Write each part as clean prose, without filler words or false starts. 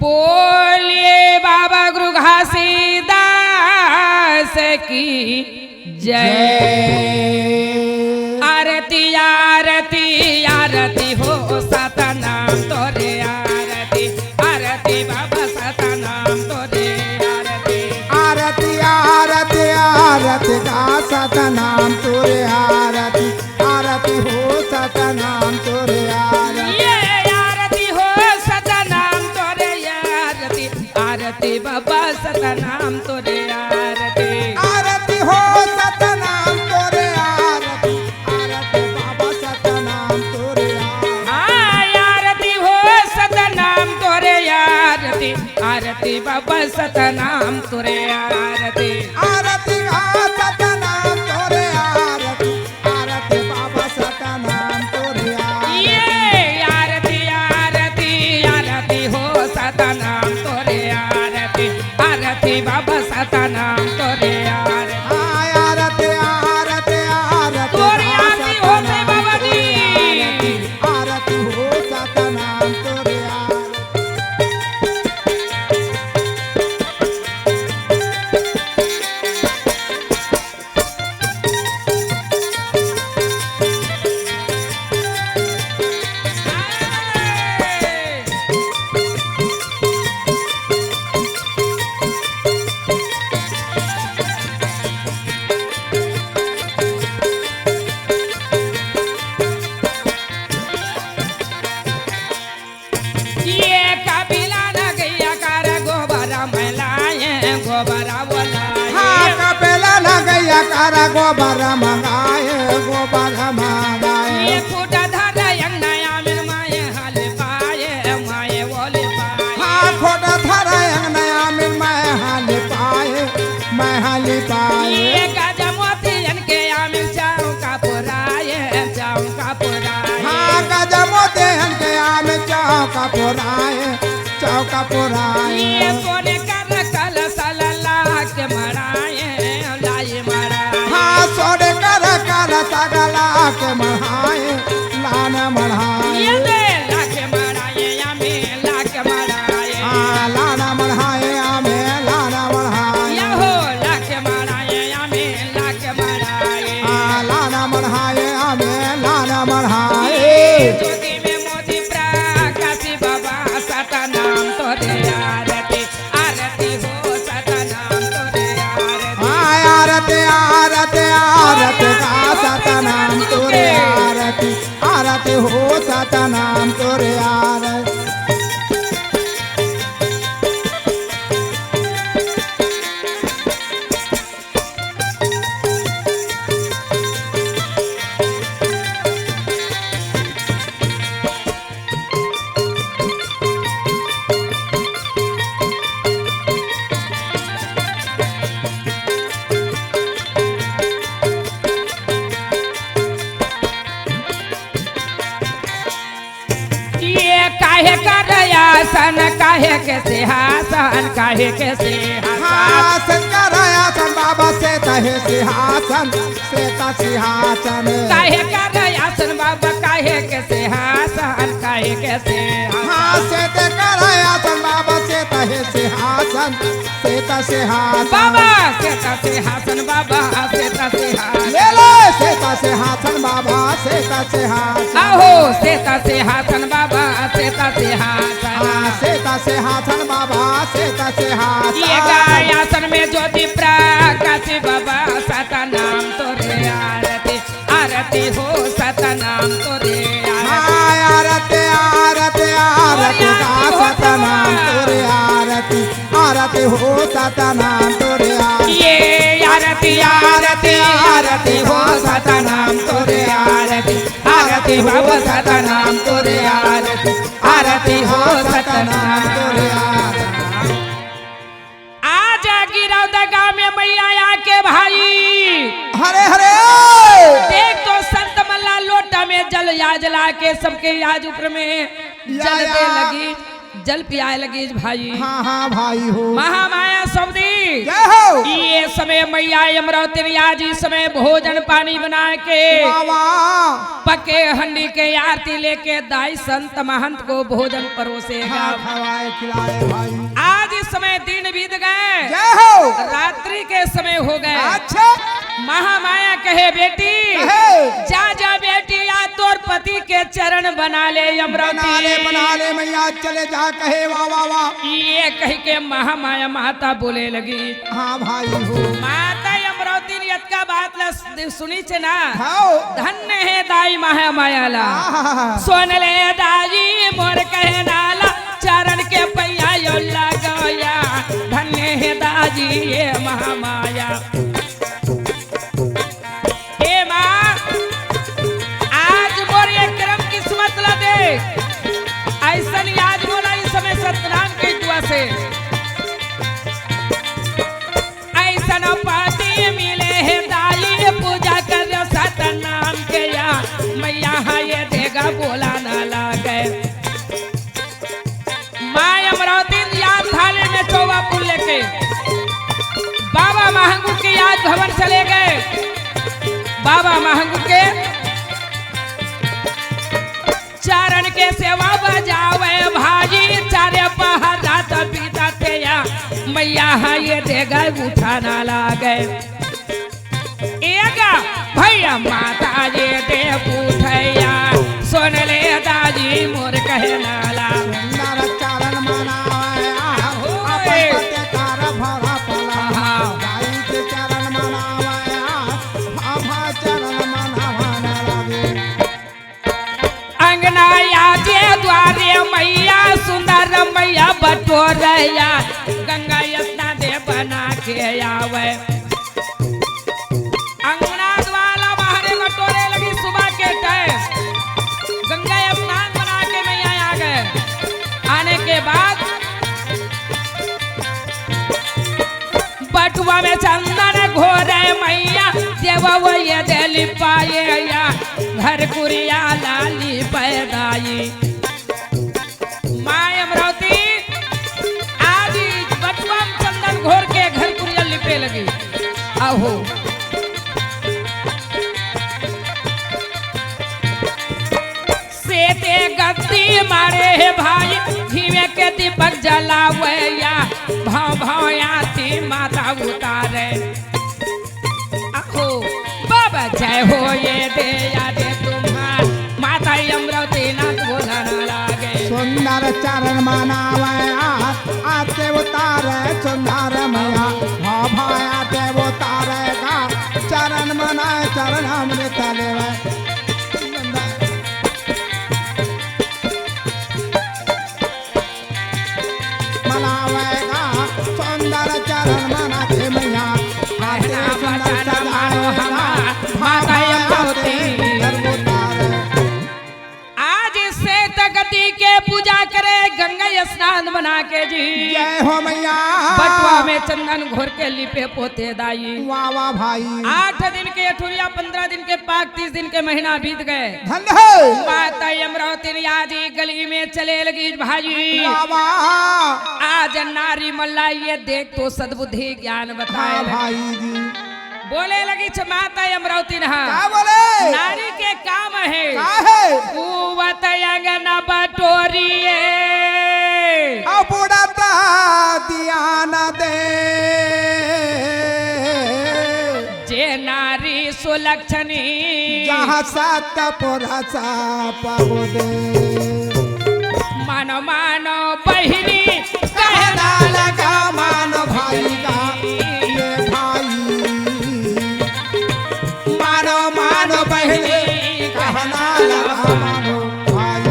बोलिए बाबा गुरु घासीदास की जय। आरती आरती आरती हो सतनाम तोरे आरती आरती बाबा सतनाम तोरे आरती आरती आरती आरती का सतनाम तोरे आरती आरती हो सतनाम तोरे आरती ये आरती हो सतनाम तोरे आरती आरती बाबा सतनाम तोरे आरती आरती हो सतनाम तोरे आरती आरती बाबा सतनाम तोरे आरती हो सतनाम तोरे आरती आरती बाबा सतनाम तोरे आरती आरती का सतनाम तोरे आरती आरती बाबा सतनाम तोरे ये आरती आरती आरती हो सतनाम तोरे आरती आरती बाबा सतनाम तोरे आरती आरती आरती आरती तोरी आरती होते बाबा जी आरती हो सतनाम तोरे ये कपिला न गैया कर गोबरा मैलाए गोबरा बोलाए हाँ कपेला लगैया कर गोबर मंगाए गोबर मंगाए ये फूटा धरा नया मिल माए हाल पाए माए बोले पाए हाँ खोट धरा नया मिल मैं हाली पाए मैं हाली पाए ये गजा मोती के आमिल चाऊ का पुराए चाऊ का पुराए हाँ गजमोते हनके आम चौका पुराए ये सोने कर कल सलला के मराए लाई मराए हाँ सोने कर कर सगला के मढ़ाए लान मढ़ाए ये दे लाके मराए आमे लाके मराए हाँ लाना मढ़ाए आमे लाना मढ़ाए या हो लाके मराए आमे लाके मराए हाँ लाना मढ़ाए आमे लाना मढ़ाए ज्योति में मोती प्रकाशी बाबा सतनाम तोरे आरती आरती हो सतनाम तोरे आरती हाँ आरती आरती आरती का सतनाम तोरे आरती आरती हो सतनाम तोरे आरती ये काहे कर आसन काहे के सिंहासन काहे के सिंहासन हाँ शंकर आसन बाबा से तहे सिंहासन सिंहासन काहे कर आसन बाबा काहे के सिंहासन काहे के सिंहासन हाँ से ते कर आसन बाबा से तहे सिंहासन सिंहासन बाबा सेता सिंहासन बाबा सेता सिंहासन ले ले से सिंहासन बाबा से सिंहासन आहो सेता सिंहासन बाबा सेता सिंहासन हाँ से सिंहासन बाबा से सिंहासन ये गायासन में ज्योति प्रकाशी बाबा सतनाम तोरे आरती आरती हो सतनाम तोरे आरती हाँ आरती आरती आरती का सतनाम तोरे आरती आरती हो सतनाम तोरे आरती ये आरती आरती आरती हो सतनाम तोरे आरती आरती बाबा सतनाम तोरे आरती आरती हो सतनाम तोरे आरती आज गिरौदा गाँव में मैया आके भाई हरे हरे देख तो संत मल्ला लोटा में जल याद ला के सबके याद ऊपर में जल दे लगी जल पियाए लगी भाई हाँ हाँ भाई हो महामाया सौदी जय हो ये समय मैया अमरावती जी समय भोजन पानी बना के वाह पके हंडी के आरती लेके दाई संत महंत को भोजन परोसेगा। खवाए खिलाए भाई। आज इस समय दिन बीत गए, जय हो। रात्रि के समय हो गए। अच्छा महामाया कहे बेटी कहे। जा जा बेटी या तोर पति के चरण बना ले अमरावती। बना ले मैया चले जा कहे वाह वाह वाह। ये कह के महामाया माता बोले लगी। हाँ भाई हो। माता अमरावती ने का बात सुनी छे ना। हाँ। धन्य है दाई महामाया ला। सुन ले दाई मोर कहे नाला चरण के पैया यो लगाया। धन्य है दाजी ये महामाया। हे माँ आज मोर ये क्रम किस्मत ला दे। ऐसा आज बोला इस समय सतनाम के दुआ से ऐसा न पाती मिले है दाई पूजा कर सतनाम के या मैया ये देगा बोला ना लागे। माँ अमरावती याद थाले में चौवा पुल लेके बाबा महंगू के याद भवन चले गए। बाबा महंगू के चरण के सेवा बजावे भाजी चारे पहाड़ा तो बीताते या मैया ये देगा उठाना लागे। एगा भैया माता ये दे पूछैया सुन ले दादी मोर कहे नाला। सुंदर चरण मनावे अपन पते कार भरा पला। दाई के चरण मनावे भाभा चरण मनावे लागे। अंगना आगे द्वारे मैया सुंदर मैया बटोरैया गंगा स्नान दे बना के आवे। अंगना द्वारा बाहरे बटोरे लगी सुबह के टाइम गंगा स्नान बना के मैया आ गए। आने के बाद बटुआ में चंदन घोरे मैया देवा वो ये दिल पाए या घर कुरिया लाली पैदाई। माँ अमरावती आज बटुआ में चंदन घोर के घर कुरिया लिपे लगी। आहो सेते गद्दी मारे है भाई धीमे के दीपक जलावे या भाव भाव आती माता उतारे। आहो बाबा जय हो ये दे या दे तुम्हार माता अमरावती नाथ बोला ना लागे। सुंदर चरण मनावे आते उतारे सुंदर मैया भाभा आते उतारे का चरण मनाए चरण अमृत लेवे। सुंदर चरण मनाते मैया आते सुंदर सजाए माता अमरावती। आज से तगती के पूजा करे गंगा स्नान बना के जी। जय हो मैया। बटुआ में चंदन घोर के लिपे पोते दाई। वाह वाह भाई। 8 दिन के अठुरिया 15 दिन के पाक 30 दिन के महीना बीत गए। धन्य माता अमरावती आज गली में चले लगी भाजी। आज नारी मल्ला ये देख तो सद्बुद्धि ज्ञान बताए भाई जी। बोले लगी माता अमरावती क्या बोले? नारी के काम है कुवत अंगना बटोरिए बुढ़ता दिया न दे। जे नारी सुलक्षणी जहाँ सत पुरसा पाबो दे। मानो मानो बहिनी कहना लगा मानो भाई का ये भाई। मानो मानो बहिनी कहना लगा मानो भाई।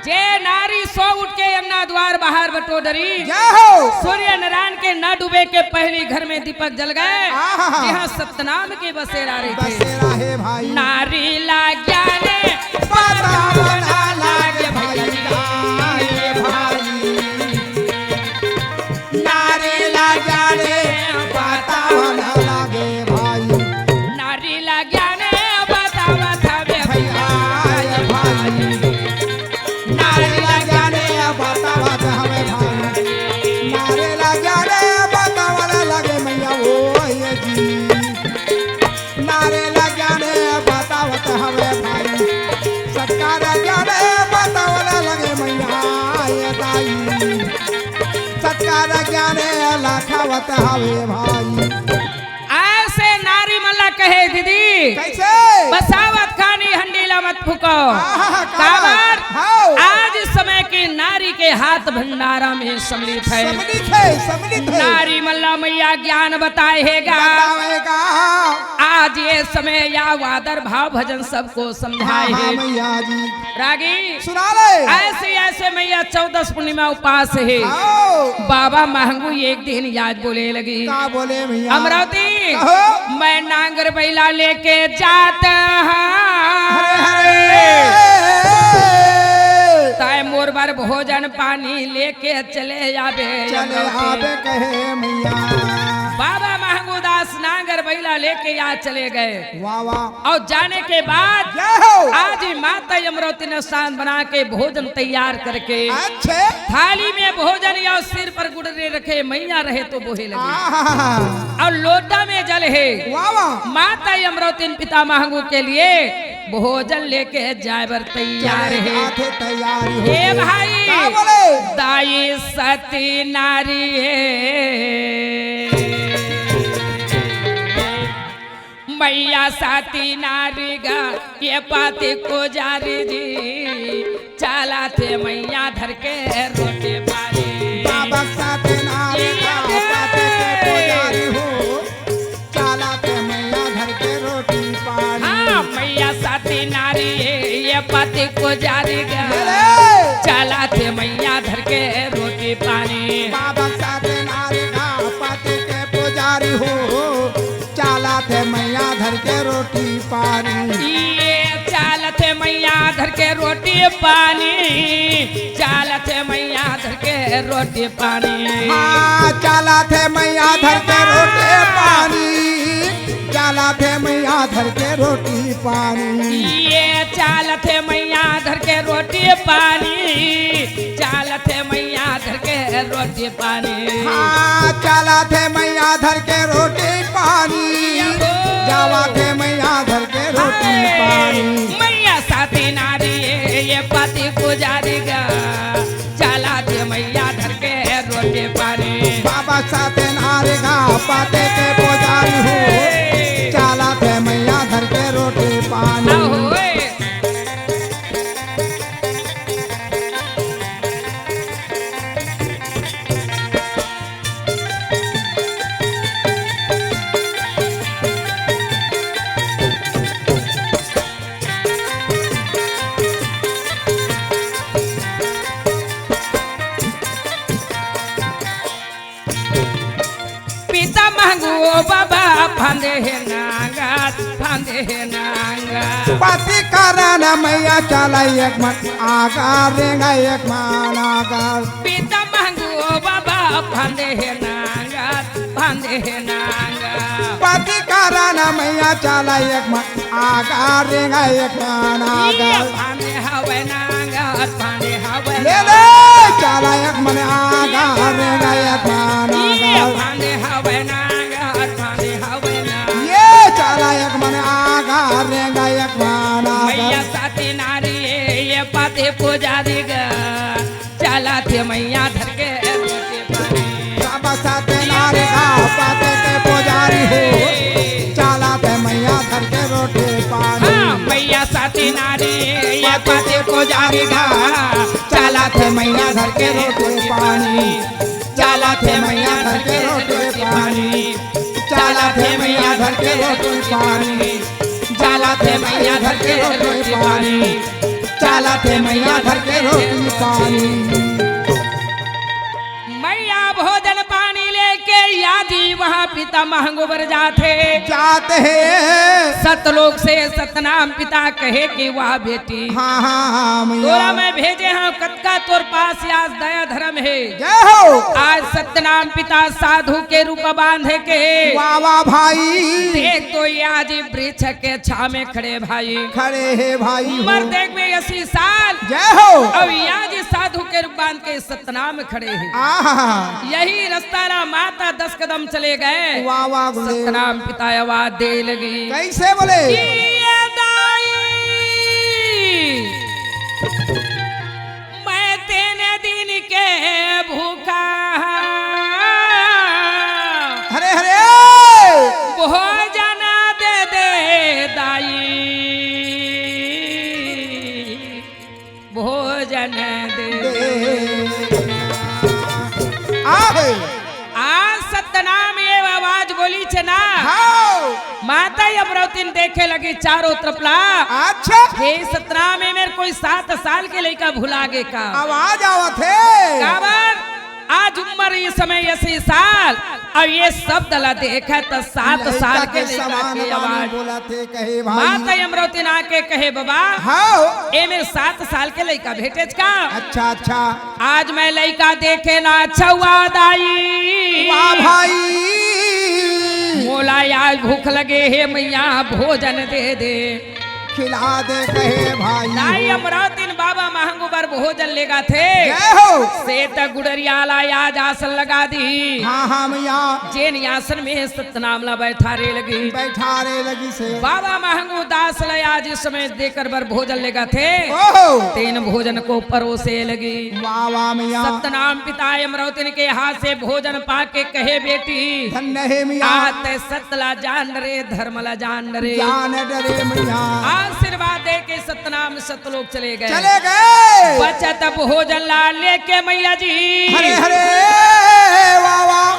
जे नारी सो उठ के अंगना द्वार बाहर बटो डरी। सूर्य नारायण के न डूबे के पहले घर में दीपक जल गए। यहाँ सतनाम के बसेरा रहे भाई। नारी लाग्या ने लागे भैया नारी लाग्या ने पता न लागे भाई। नारी लाग्या ने बतावा था भैया भाई। नारी लाग्या ने बतावा था भाई। नारी लाग्या ने बतावा न लगे मैया वो ये जी। नारी लाग्या ने बतावा था भाई। सत्कार ज्ञाने बतावला लगे मैया ये दाई सत्कार ज्ञाने लाखावत हवे भाई ऐसे नारी मल्ला कहे दीदी कैसे बसावत खानी हंडीला मत फूको आहा, काबर हाओ। आज समय की नारी के हाथ भंडारा में सम्मिलित है सम्मिलित है नारी मल्ला मैया ज्ञान बताएगा बतावेगा आज ये समय या वादर भाव भजन सबको समझाए हाँ, है मैया जी रागी सुना ले ऐसे ऐसे मैया 14 पूर्णिमा उपास है आओ बाबा महंगू एक दिन याद बोले लगी का बोले भैया अमरावती कहो। मैं नांगर बैला लेके जाता हरे ताय मोर बार भोजन पानी लेके चले आबे चले आबे कहे मैया बाबा महमूदास नांगर बैला लेके यहाँ चले गए वाह वाह और जाने के बाद जय हो आज ही माता अमरावती ने स्थान बना के भोजन तैयार करके अच्छे थाली में भोजन या सिर पर गुड़रे रखे मैया रहे तो बोहे लगे आहा, और लोटा में जल है वाह वाह माता अमरावती पिता महंगू के लिए भोजन लेके जाए बर तैयार चले है आते तैयारी हो हे गई। भाई का बोले दाई सती नारी है मैया साथी नारी गा ये पाती को जारी जी चला थे मैया धर के रोटे पारी बाबा साथे नारी का पाते के पुजारी हो चाला के मैया घर के रोटी पानी हाँ मैया साथी नारी है ये पाती को जारी गा ले। चला थे मैया धर के रोटी पानी बाबा साथे नारी का पाते के पुजारी हो चाला थे मैया घर के रोटी पानी ये चालत है मैया धर के रोटी पानी चालत है मैया धर के रोटी पानी हाँ चाला थे मैया धर के रोटी पानी चाला थे मैया धर के रोटी पानी ये चालत है मैया धर के रोटी पानी चालत है मैया धर के रोटी पानी हाँ चाला थे मैया धर के रोटी पानी जावा थे मैया धर के रोटी पानी मैया साथी नारी है ये पति पुजारी गा चाला थे मैया धर के रोटी पानी बाबा साथे नारे गा पाते के पुजारी हो चाला थे मैया धर के रोटी पानी ahoy पिता महंगू बाबा फांदे है नांगा फांदे है नांगा पति कारण मैया चला एक मन आगा रेंगा एक मान आगा पिता महंगू बाबा फांदे है नांगा फांदे है नांगा पति कारण मैया चला एक मन आगा रेंगा एक मान आगा फांदे हवे नांगा फांदे हवे ले ले चला एक मन आगा रेंगा एक मान आगा फांदे हवे नांगा फांदे हवे नांगा ये चला एक मन आगा रेंगा एक मान आगा मैया साथी नारी ये पाते पुजारी गा चला थे मैया धर के रोटी पानी बाबा साथे नारे गा पाते के पुजारी हो चला थे मैया धर के रोटी पानी हाँ मैया साथी नारी ये पाते पुजारी गा चला थे मैया धर के रोटी पानी चला थे मैया धर के रोटी पानी चला थे मैया धर के रोटी पानी चला थे मैया धर के रोटी पानी चला थे मैया धर के रोटी पानी मैया भोजन पानी लेके यादी वहाँ पिता महंगो बर जाते जाते हैं सतलोक से सतनाम पिता कहे कि वाह बेटी हाँ हाँ हाँ मैया तोरा मैं भेजे हाँ कतका तोर पास आज दया धर्म है जय हो आज सत्यनाम पिता साधु के रूप बांधे के वाह वाह भाई देख तो ये आज वृक्ष के छा में खड़े भाई खड़े है भाई हो उम्र देख में 80 साल जय हो अब आज साधु के रूप बांध के सत्यनाम में खड़े हैं आहा यही रास्ता ना माता 10 कदम चले गए वाह वाह बोले सत्यनाम पिता आवाज दे लगी कैसे बोले ये दाई मैं तेने दिन के भूखा हरे हरे भोजन दे दे दाई भोजन दे आहे आज सतनाम ये आवाज बोली छे ना हाओ माता अमरावती देखे लगी चारों तरफ ला अच्छा हे सतनाम में मेरे कोई 7 साल के लड़का भुला गे का आवाज आवत है काबर आज उम्र इस समय 80 साल और ये सब दला देखा तो 7 साल के लड़का की आवाज बोला थे कहे भाई माता अमरावती ना के कहे बाबा हाओ ए मेरे 7 साल के लड़का भेटेज का अच्छा अच्छा आज मैं लड़का देखे ना अच्छा हुआ दाई वाह भाई मोला आज भूख लगे हे मैया भोजन दे दे खिला दे कहे भाई दाई अमरावती बाबा महंगू बर भोजन लेगा थे जय हो सेत गुडरियाला आज आसन लगा दी हाँ हाँ मैया जेन आसन में सतनामला बैठा रे लगी बैठा रे लगी से बाबा महंगू दास ला आज इस समय देकर बर भोजन लेगा थे ओहो 3 भोजन को परोसे लगी वाह वाह मैया सतनाम पिता अमरावती के हाथ से भोजन पाके कहे बेटी धन्य है मैया आते सतला जान रे धर्मला जान रे जान डरे मैया आशीर्वाद दे के सतनाम सतलोक चले गए चले गए बचत भोजन ला लेके मैया जी हरे हरे वाह वाह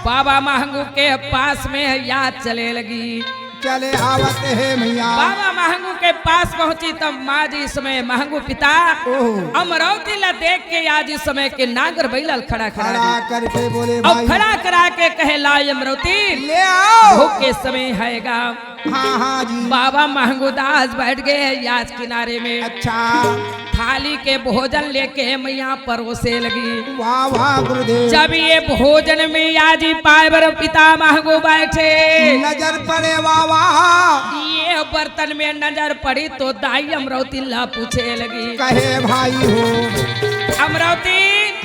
बाबा महंगू के पास में याद चले लगी चले आवत है मैया बाबा महंगू के पास पहुंची तब माँ जी इस समय महंगू पिता ओह अमरावती ला देख के आज इस समय के नागर बैलल खड़ा खड़ा खड़ा करके बोले और भाई खड़ा करा के कहे ला अमरावती ले आओ भूख के समय हैगा हाँ हाँ जी बाबा महंगू दास बैठ गए याद किनारे में अच्छा थाली के भोजन लेके मैया परोसे लगी वाह वाह गुरुदेव जब ये भोजन में आजी पायबर पिता महंगू बैठे नजर पड़े वाह वाह ये बर्तन में नजर पड़ी तो दाई अमरावती ला पूछे लगी कहे भाई हो अमरावती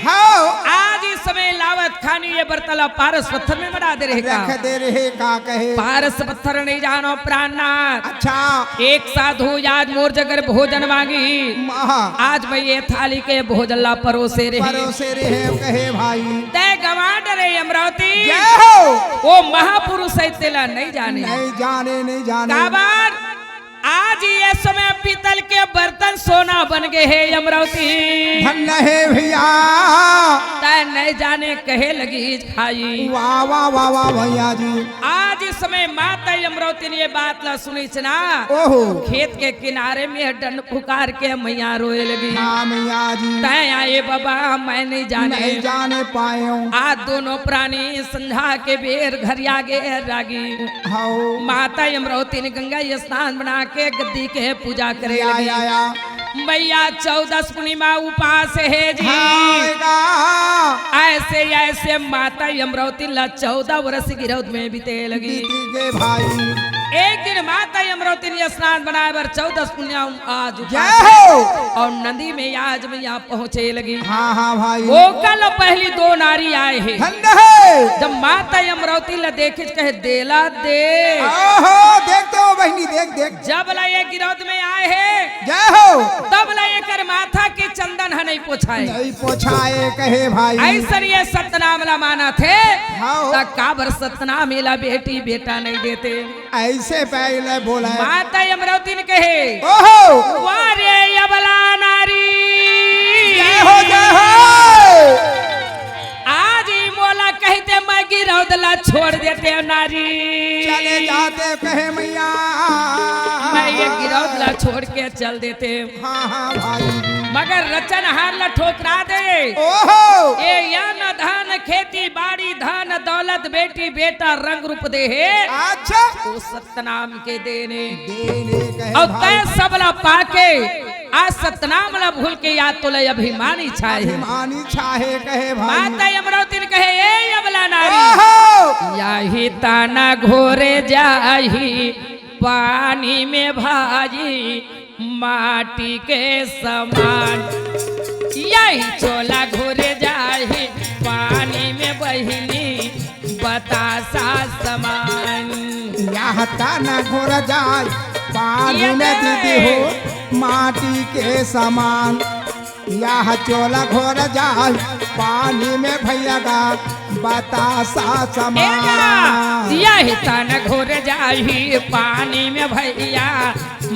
हाँ आज इस समय लावत खानी ये बर्तन पारस पत्थर में बना दे रहे का रख दे रहे का कहे पारस पत्थर नहीं जानो प्राणनाथ अच्छा एक साधु आज मोर जगर भोजन मांगी महा आज मैं ये थाली के भोजन ला परोसे रहे परोसे रहे कहे भाई तय गवा डरे अमरावती जय हो वो महापुरुष है तेला नहीं जाने नहीं जाने नहीं जाने काबर आज ये समय पीतल के बर्तन सोना बन गए है अमरावती धन्य है भैया तय नहीं जाने कहे लगी खाई वाह वाह वाह वाह भैया जी आज इस समय माता अमरावती ने ये बात ला सुनी ना ओहो खेत के किनारे में डंड पुकार के मैया रोए लगी हाँ मैया जी तय आए बाबा मैं नहीं जाने नहीं जाने पाए हूँ आज दोनों प्राणी संध्या के बेर घर आगे रागी हाओ माता अमरावती ने गंगा स्नान बना के गद्दी के पूजा करे या लगी या या मैया 14 पूर्णिमा उपास है जी हाँ ऐसे ऐसे माता अमरावती ला 14 वर्ष गिरौद में बीते लगी बीती गए भाई एक दिन माता अमरावती ने स्नान बनाए बर 14 पुण्य आज जय उपास हो और नदी में आज मैया पहुँचे लगी हाँ हाँ भाई वो कल पहली 2 नारी आए हैं धन्य है जब माता अमरावती ला देखे कहे देला दे ओहो देखते हो बहनी देख देख जब ला ये गिरौद में आए हैं जय हो तब ला कर माथा के चंदन है नहीं पोछाए नहीं पोछाए कहे भाई ऐसा ये सतनाम ला माना थे हाँ काबर सतनाम ला बेटी बेटा नहीं देते ऐसे पहले बोला है माता अमरावती ने कहे ओहो वारे अबला नारी जय हो जय हो आज ही मोला कहते मैं गिरौदला छोड़ देते नारी चले जाते कहे मैया मैं ये गिरौदला छोड़ के चल देते हाँ हाँ भाई मगर रचन हार ला ठोकरा दे ओहो ये यान धन खेती बाड़ी धन दौलत बेटी बेटा रंग रूप दे है अच्छा तो सतनाम के देने देने कहे और भाई तय सबला पाके आज सतनाम ला भूल के याद तो ले अभिमानी छाए है अभिमानी छाहे कहे भाई माता अमरावती ने कहे ए अबला नारी ओहो याही ताना घोरे जाही पानी में भाजी माटी के समान यही चोला घोरे जाही पानी में बहिनी बतासा समान यहाँ ताना घोर जाए पानी में दीदी हो माटी के समान यह चोला घोर जाए पानी में भैया का बतासा समान यही तन घुर जाही पानी में भैया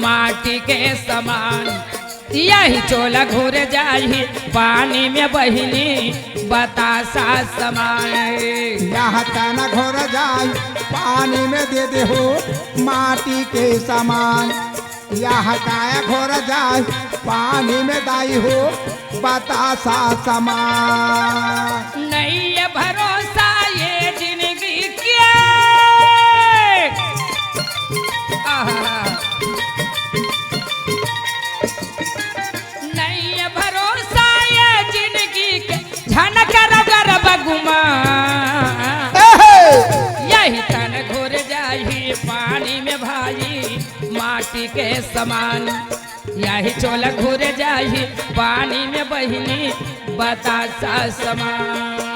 माटी के समान यही चोला घुर जाही पानी में बहिनी बतासा समान यह तना घोर जाए पानी में दे दे हो माटी के समान यह काया घोर जाए पानी में दाई हो बतासा समान नहीं ये भरोसा ये जिंदगी क्या नहीं ये भरोसा ये जिंदगी के झनक रगर बगुमा यही तन घुर जाही पानी में भाई माटी के समान यही चोल घुर जाही पानी में बहिनी बतासा समान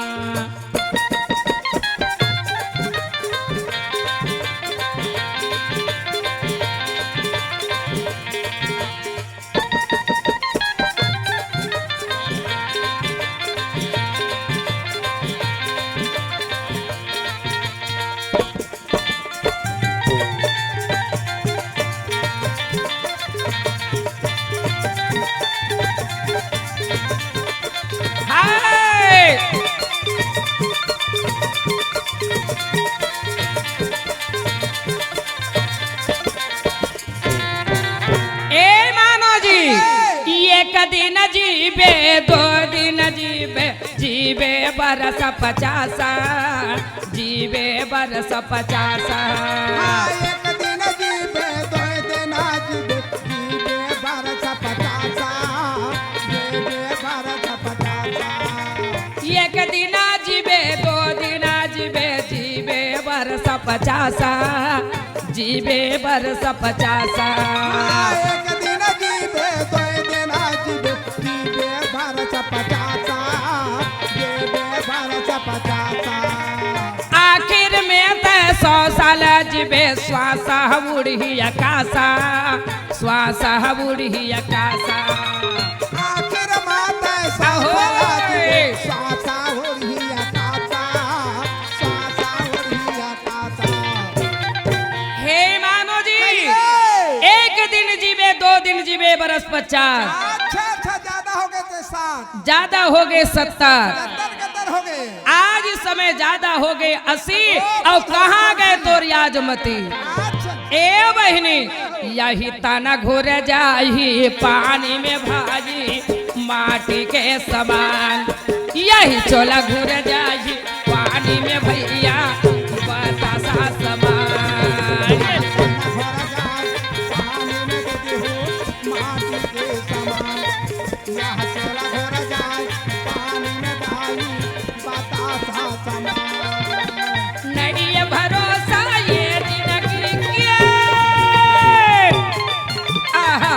दिन जीबे दो दिन जीबे जीबे बरस 50 जीबे बरस 50 एक दिन जीबे दो दिन जीबे जीबे बरस 50 जीबे बरस 50 एक दिन जीबे दो दिन जीबे जीबे बरस 50 जीबे बरस 50 एक दिन जीबे दो दिन जीबे जीबे बरस 50 जीबे बरस 50 आखिर में 100 साल जीबे श्वास बुढ़ी आकाशा श्वास बुढ़ी आकाशा आखिर माता साहोरे सासा होरी आकाशा सासा होरी आकाशा हे मानो जी एक दिन जीवे 2 दिन जीवे बरस 50 अच्छा अच्छा ज्यादा हो गए थे 60 ज्यादा हो गए 70 70 हो गए आज इस समय ज्यादा हो गए 80 और कहाँ गए तो याजमती अच्छा ए बहनी यही तना घुर जाही पानी में भाजी माटी के समान यही चोला घुर जाही पानी में भैया बतासा समान पानी में देती हो माटी के समान यह चोला घोर जाए पानी में भाई बतासा समान नहीं ये भरोसा ये जिंदगी के आहा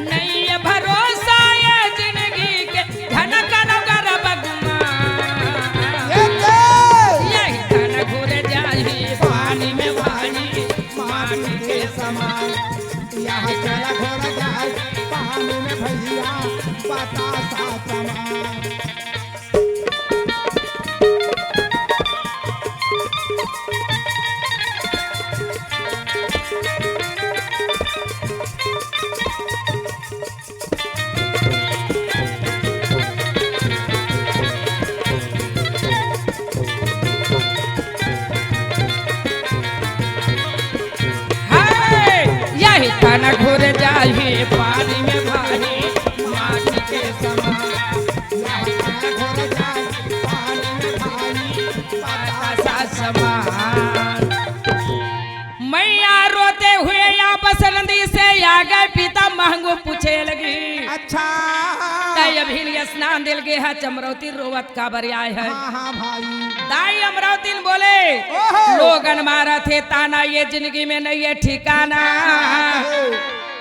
नहीं ये भरोसा ये जिंदगी के धनक नगर बगुमा यही धन घुर जाही पानी में भाई माटी के समान यह चला घोर जाए पानी में भैया बतासा समान यही तना घुर जाही पानी में भाई माटी के समान घोर जाए पानी में भाई बतासा समान मैया रोते हुए या बसंती से आ गए पिता महंगो पूछे लगी अच्छा ताई अभी स्नान दिल गे है चमरौती रोवत का बरियाय है हाँ हाँ भाई दाई अमरावती बोले ओहो। लोगन मारा थे ताना ये जिंदगी में नहीं है ठिकाना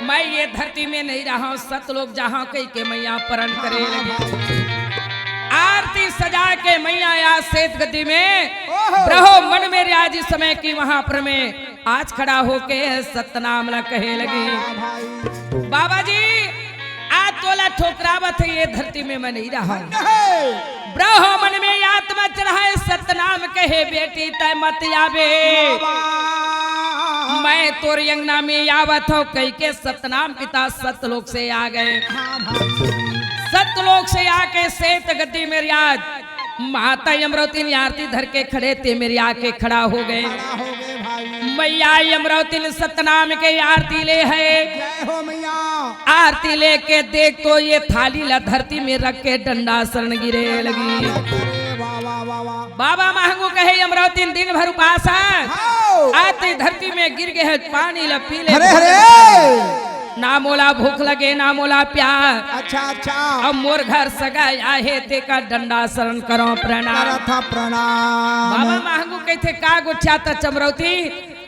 मैं ये धरती में नहीं रहा हूँ सत लोग जहाँ कई के मैया परण करे लगी आरती सजा के मैया या सेत गद्दी में ओहो। ब्रहो मन में आज इस समय की वहां पर में आज खड़ा होके सतनाम ला कहे लगी हाँ भाई बाबा जी आज तोला ठोकरावत है ये धरती में मैं नहीं रहा नहीं। ब्राह्मण में आत्मा चढ़ाए सतनाम कहे बेटी तय मत आवे बाबा। मैं तोर अंगना में आवत हो कई के सतनाम पिता सतलोक से आ गए हाँ भाई सतलोक से आके सेत गद्दी मेरी आज माता अमरावती ने आरती धर के खड़े थे मेरी आके खड़ा हो गए खड़ा हो गए भाई। मैया अमरावती ने सतनाम के आरती ले है जय हो मैया। आरती लेके देख तो ये थाली ला धरती में रख के डंडा शरण गिरे लगी अरे वाह वाह वाह वाह। बाबा महंगू कहे अमरावती दिन भर उपास है हाँ। आते धरती में गिर गए पानी ला पी ले अरे अरे ना मोला भूख लगे ना मोला प्यार अच्छा अच्छा अब मोर घर सगा आहे ते का डंडा शरण करो प्रणाम करत था प्रणाम। बाबा महंगू कहते का गुच्छा था चमरौती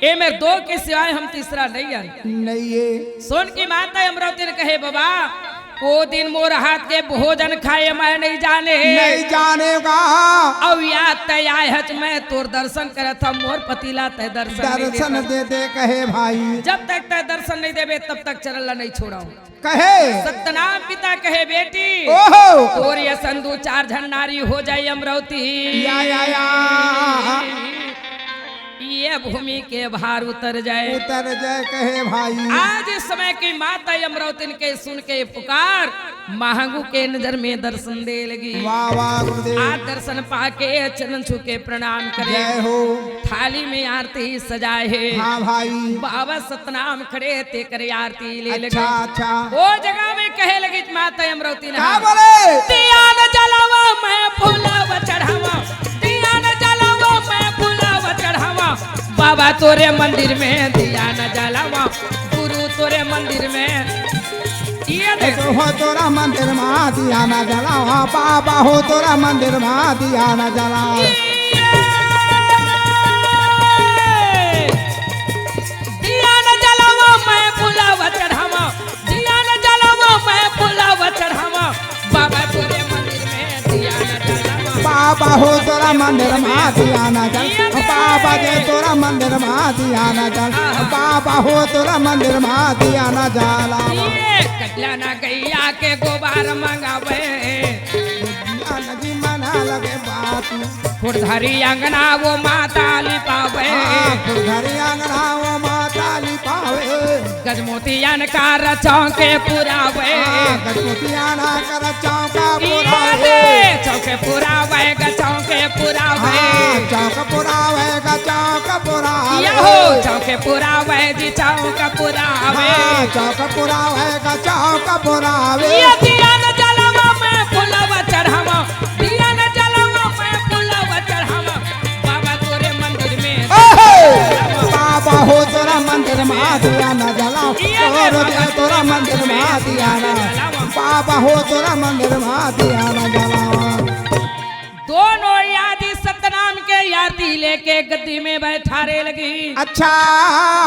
ए में दो के सिवाय हम तीसरा नहीं है नहीं ये सोन की माता अमरावती ने कहे बाबा वो दिन मोर हाथ के भोजन खाए मैं नहीं जाने नहीं जानेगा। अब याद तय आए मैं तोर दर्शन करे था मोर पतिला तय दर्शन दे दे कहे भाई। जब तक तय दर्शन नहीं देवे तब तक चरल नहीं छोड़ा कहे सत्यनाम पिता कहे बेटी ओहो तोर ये संदू चार झन्नारी हो जाए अमरावती या ये भूमि के भार उतर जाए उतर जाए कहे भाई। आज इस समय की माता अमरावती के सुन के पुकार महंगू के नजर में दर्शन दे लगी वाह वाह गुरुदेव। आज दर्शन पाके चरण छू के प्रणाम करे जय हो। थाली में आरती सजाए है हाँ भाई बाबा सतनाम खड़े ते करे आरती ले लगे अच्छा अच्छा वो जगह में कहे लगी माता अमरावती ने क्या बोले दिया न जलावा मैं फूलावा चढ़ावा दिया न जलावा मैं फूलावा चढ़ावा बाबा तोरे मंदिर में दिया न जलावा गुरु तोरे मंदिर में ये देखो हो तोरा मंदिर में दिया न जलावा बाबा हो तोरा मंदिर में दिया न जलावा। दिया न जलावा मैं फूलावा चढ़ावा दिया न जलावा मैं फूलावा चढ़ावा बाबा तोरे मंदिर में दिया न जलावा बाबा हो तोरा मंदिर में दिया न जल बाबा दे तोरा मंदिर में दिया न जल बाबा हो तोरा मंदिर में दिया न जला। ये कटला ना गैया के गोबार मंगावे लगी मना लगे बात फुरधरी अंगना वो माता लिपावे घरी आंगना वो माता लिपावे गजमोतियन का रचों के पुरावे गजमुतियाना कर चौका ये पुरावे दे चौके पुरावे गचों के पुरावे चौक पुरावे का चौक पुरावे ये हो चौके पुरावे जी चौक पुरावे चौक पुरावे का चौक पुरावे ये दिया न जलावा मैं फुलावा चढ़ावा दिया न जलावा मैं फुलावा चढ़ावा बाबा तोरे मंदिर में बाबा हो तोरा मंदिर में दिया न जलाओ तोरा मंदिर में दिया न बाबा हो तोरा मंदिर में दिया न जलाओ। दोनों यादी सतनाम के यादी लेके गद्दी में बैठारे लगी अच्छा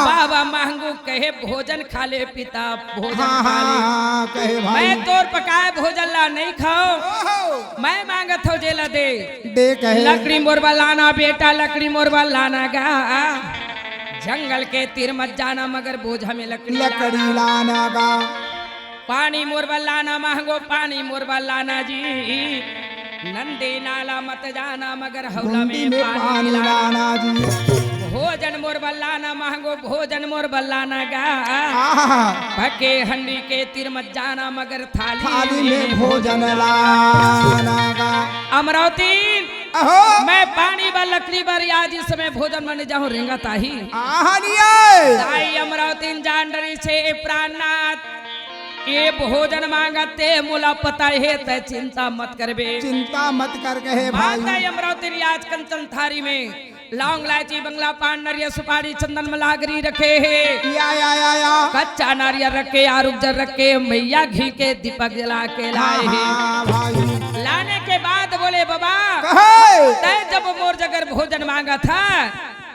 बाबा महंगू कहे भोजन खा ले पिता भोजन हाँ खा ले हाँ कहे भाई मैं तोर पकाए भोजन ला नहीं खाओ मैं मांगत हो जेला दे दे कहे लकड़ी मोरबा लाना बेटा लकड़ी मोरबा लाना गा जंगल के तीर मत जाना मगर बोझ हमें लकड़ी लकड़ी लाना गा पानी मोरबा लाना महंगो पानी मोरबा लाना जी नंदी नाला मत जाना मगर हौला बूंदी में में पानी पानी लाना लाना जी भोजन मोर बल्लाना महंगो भोजन मोर बल्लाना गा आहा भके हंडी के तीर मत जाना मगर थाली थाली में भोजन लाना गा अमरावती अहो मैं पानी बा लकड़ी बार आज इस समय भोजन मन जाऊं रेंगा ताही आहा निये ताई अमरावती जान डरी छे प्राणनाथ ये भोजन मांगते मुला पता है ते चिंता मत करबे चिंता मत कर कहे माता भाई अमरावती आज कंचन थारी में लौंग इलायची बंगला पान नारियल सुपारी चंदन मलागरी रखे है या कच्चा नारियल रखे आरुक जर रखे मैया घी के दीपक जला के लाए हैं हाँ भाई लाने के बाद बोले बाबा कहे तय जब मोर जगर भोजन मांगा था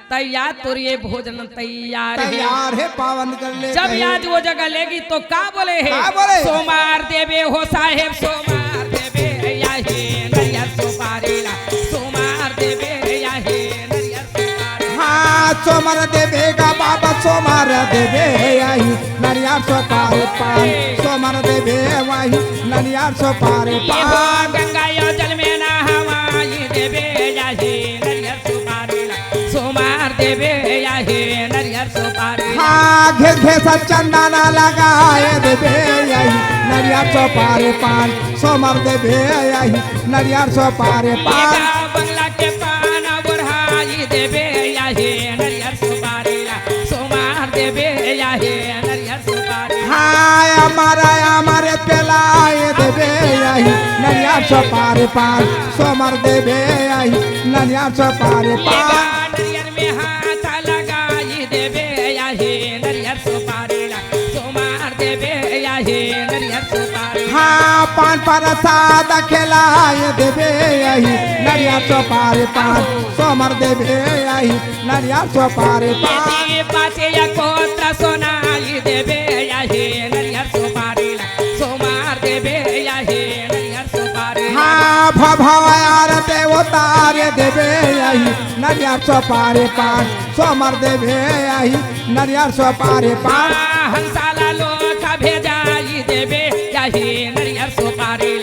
तैयार तो ये भोजन तैयार है तैयार है पावन कर ले जब कहे। आज वो जगह लेगी तो का बोले है का बोले? सोमार देवे हो साहेब सोमार देवे या हे नरियल सुपारी ला सोमार देवे या हे नरियल सुपारी हाँ सोमर देवेगा बाबा सोमर देवे आई नरिया सो पारे पान सोमर देवे वही नरिया सो पारे ये हो पान गंगा यो जल में नहवाई देवे याही नरियर सुपारी सोमार देवे याही नरियर सुपारी हाँ घे घे सा चंदना लगाए देवे आई नरिया सो पारे पान सोमर देवे आई नरिया सो पारे पान बंगला के पान बुढ़ाई देवे याही नरियर सुपारी सोमार देवे याही नरियर सुपारी हाय हमारे पेलाए देवे आई नरिया सो पारे पान सोमर देवे आई नरिया सो पारे पान नरियर में हाथ लगाई देवे याही नरियर सुपारी सोमार देवे याही नरियर सुपारी हाँ पान प्रसाद खिलाए देवे आई नरिया सो पारे पान सोमर देवे आई नरिया सो पारे पान पाचे या कोत्र सोनाई देवे याही नरियर सुपारी सोमार देवे याही नरियर सुपारी हाँ भवार देवतार देवे आई नरिया सो पारे पान सोमर देवे आई नरिया सो पारे पान हंसाला लोक भेजाई देवे याही नरियर सुपारी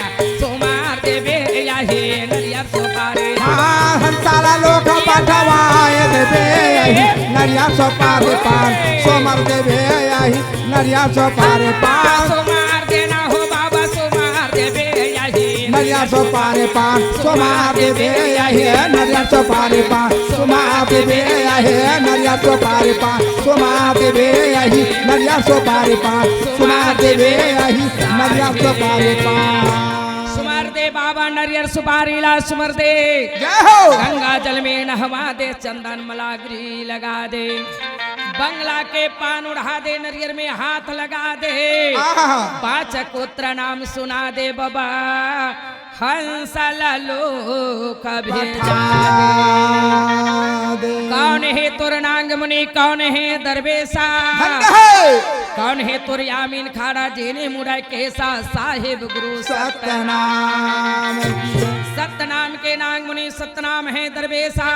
सोमार देवे याही नरियर सुपारी हाँ हंसाला लोग बटवाए देवे आई नरिया सो पारे पान सोमर देवे आई नरिया सो पारे पान सोमार देना हो बाबा सोमार देवे याही नरिया सो पारे पान सोमर देवे आई नरिया सो पारे पान सोमर देवे आई नरिया सो पारे पान सोमर देवे आई नरिया सो पारे पान सोमर देवे आई नरिया सो पारे पान सुमर दे बाबा नरियर सुपारी ला सुमर दे जय हो गंगा जल में नहवा दे चंदन मलागरी लगा दे बंगला के पान उड़ा दे नरियर में हाथ लगा दे आहा। पांच पुत्र नाम सुना दे बाबा हंसल लोक भेजा दे कौन है तुर नांग मुनि कौन है दरवेशा कौन है तुर यामीन खाड़ा जेने मुड़ा केसा साहिब गुरु सतनाम सतनाम के नांग मुनि सतनाम है दरवेशा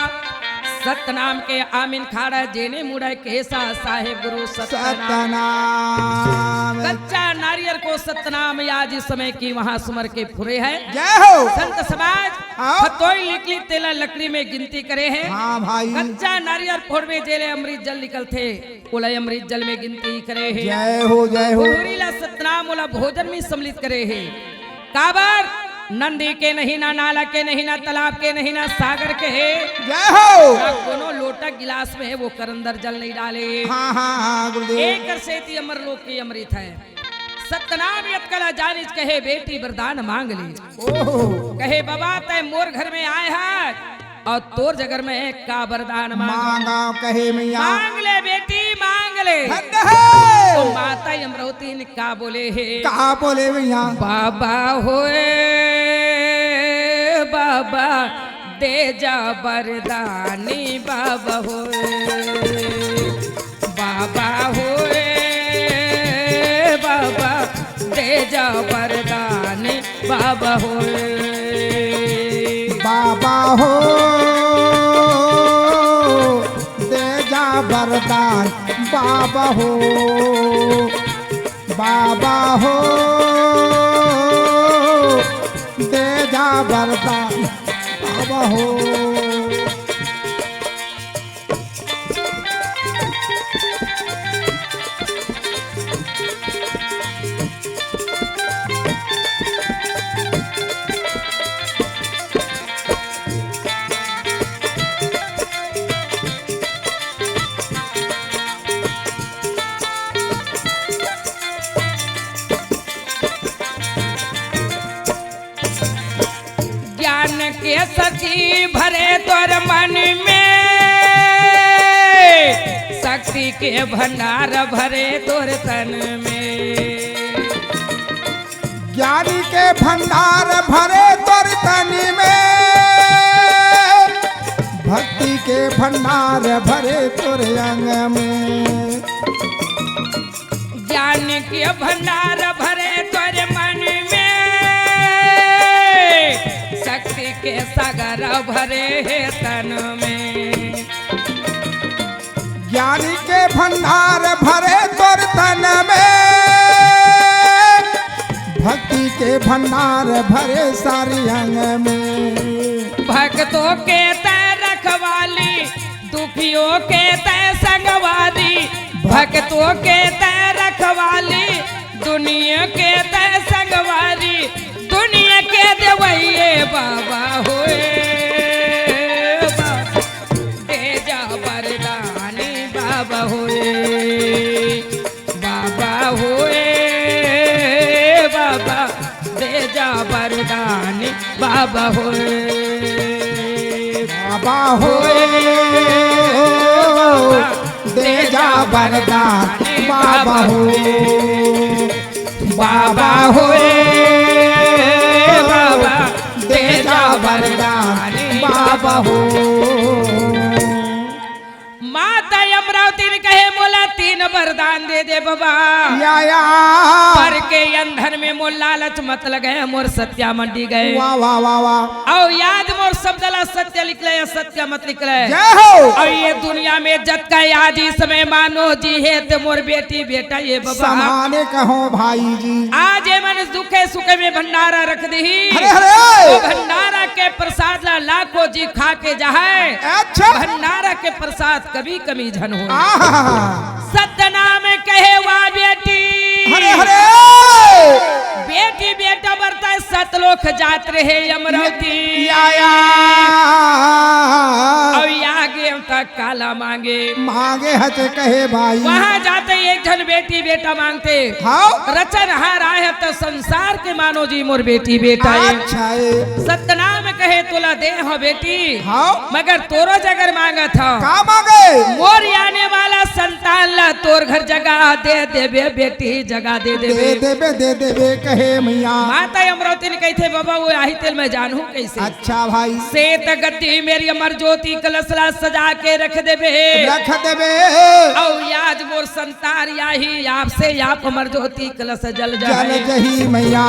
सतनाम के आमीन खाड़ा जेने मुड़ा केसा साहिब गुरु सतनाम सतनाम कच्चा नारियल को सतनाम याद इस समय की वहाँ सुमर के फुरे है जय हो संत समाज हाँ। खतोई लिखली तेला लकड़ी में गिनती करे है हाँ भाई कच्चा नारियल फोड़ में जेले अमृत जल निकलते उला अमृत जल में गिनती करे है जय हो जय हो पूरीला सतनाम उला भोजन में सम्मिलित करे है काबर नंदी के नहीं ना नाला के नहीं ना तालाब के नहीं ना सागर के है जय हो ना कोनो लोटा गिलास में है वो करंदर जल नहीं डाले हाँ हाँ हाँ गुरुदेव एक सेती अमर लोक की अमृत है सतनाम यत कला जानिज कहे बेटी वरदान मांग ली ओह कहे बाबा तय मोर घर में आए हैं और तोर जगर में का वरदान मांग मांगा कहे मैया मांग ले बेटी मांग ले धन्य है तो माता अमरवती ने का बोले है कहा बोले मैया बाबा होए बाबा दे जा वरदानी बाबा होए बाबा होए बाबा दे जा वरदानी बाबा होए बाबा हो दे जा वरदान बाबा हो बाबा हो दे जा वरदान बाबा हो ज्ञान के सखी भरे तोर मन में शक्ति के भंडार भरे तोर तन में ज्ञानी के भंडार भरे तोर तनी में भक्ति के भंडार भरे तोर अंग में ज्ञान के भंडार भरे तोर मन में शक्ति के सागर भरे है तन में ज्ञानी के भंडार भरे तोर तन में, भक्ति के भंडार भरे सारी अंग में। भक्तों के तय रखवाली, दुखियों के तय संगवारी, भक्तों के तय रखवाली, दुनिया के तय संगवारी, दुनिया के देवैये बाबा होए, दे जा वरदानी बाबा होए, बाबा होए, बाबा दे जा वरदानी बाबा होए, बाबा होए, दे जा वरदान बाबा हो, बाबा होए, बाबा दे जा वरदान बाबा हो। माता अमरावती ने कहे मोला 3 वरदान दे दे बाबा, या पर के अंधन में मोर लालच मत लगे, मोर सत्या मंडी गए, वाह वाह वाह वाह, और याद मोर शब्दला सत्य निकले, सत्य मत निकले। जय हो। और ये दुनिया में जत का आज ही समय मानो जी है तो मोर बेटी बेटा ये बाबा समाने कहो भाई जी, आज ये मन दुखे सुखे में भंडारा रख दी, हरे हरे, तो भंडारा के प्रसाद ला लाखों जी खा के जाए, अच्छा भंडारा के प्रसाद कभी कमी झन हो। आहा, सत्यनाम कहे वा बेटी, हरे हरे, बेटी बेटा बरता सतलोक जात रहे अमरावती, या और आगे तक काला मांगे, मांगे हच कहे भाई, वहाँ जाते एक जन बेटी बेटा मांगते, हाँ रचन हार आए तो संसार के मानो जी मोर बेटी बेटा है। अच्छा है, सत्यनाम कहे तुला दे हो बेटी, हाँ मगर तोरो जगर मांगा था, का मांगे, मोर आने वाला संतान ला तोर घर जगह दे देबे बेटी, जगह दे दे देबे। देबे कहे मैया, माता अमरावती ने कहते बाबा वो आही तेल में जानू कैसे, अच्छा भाई सेत गद्दी मेरी अमर ज्योति कलशला सजा के रख देबे, रख देबे, और याद मोर संतान याही आपसे आप अमर ज्योति कलश जल जल जाए। जही मैया,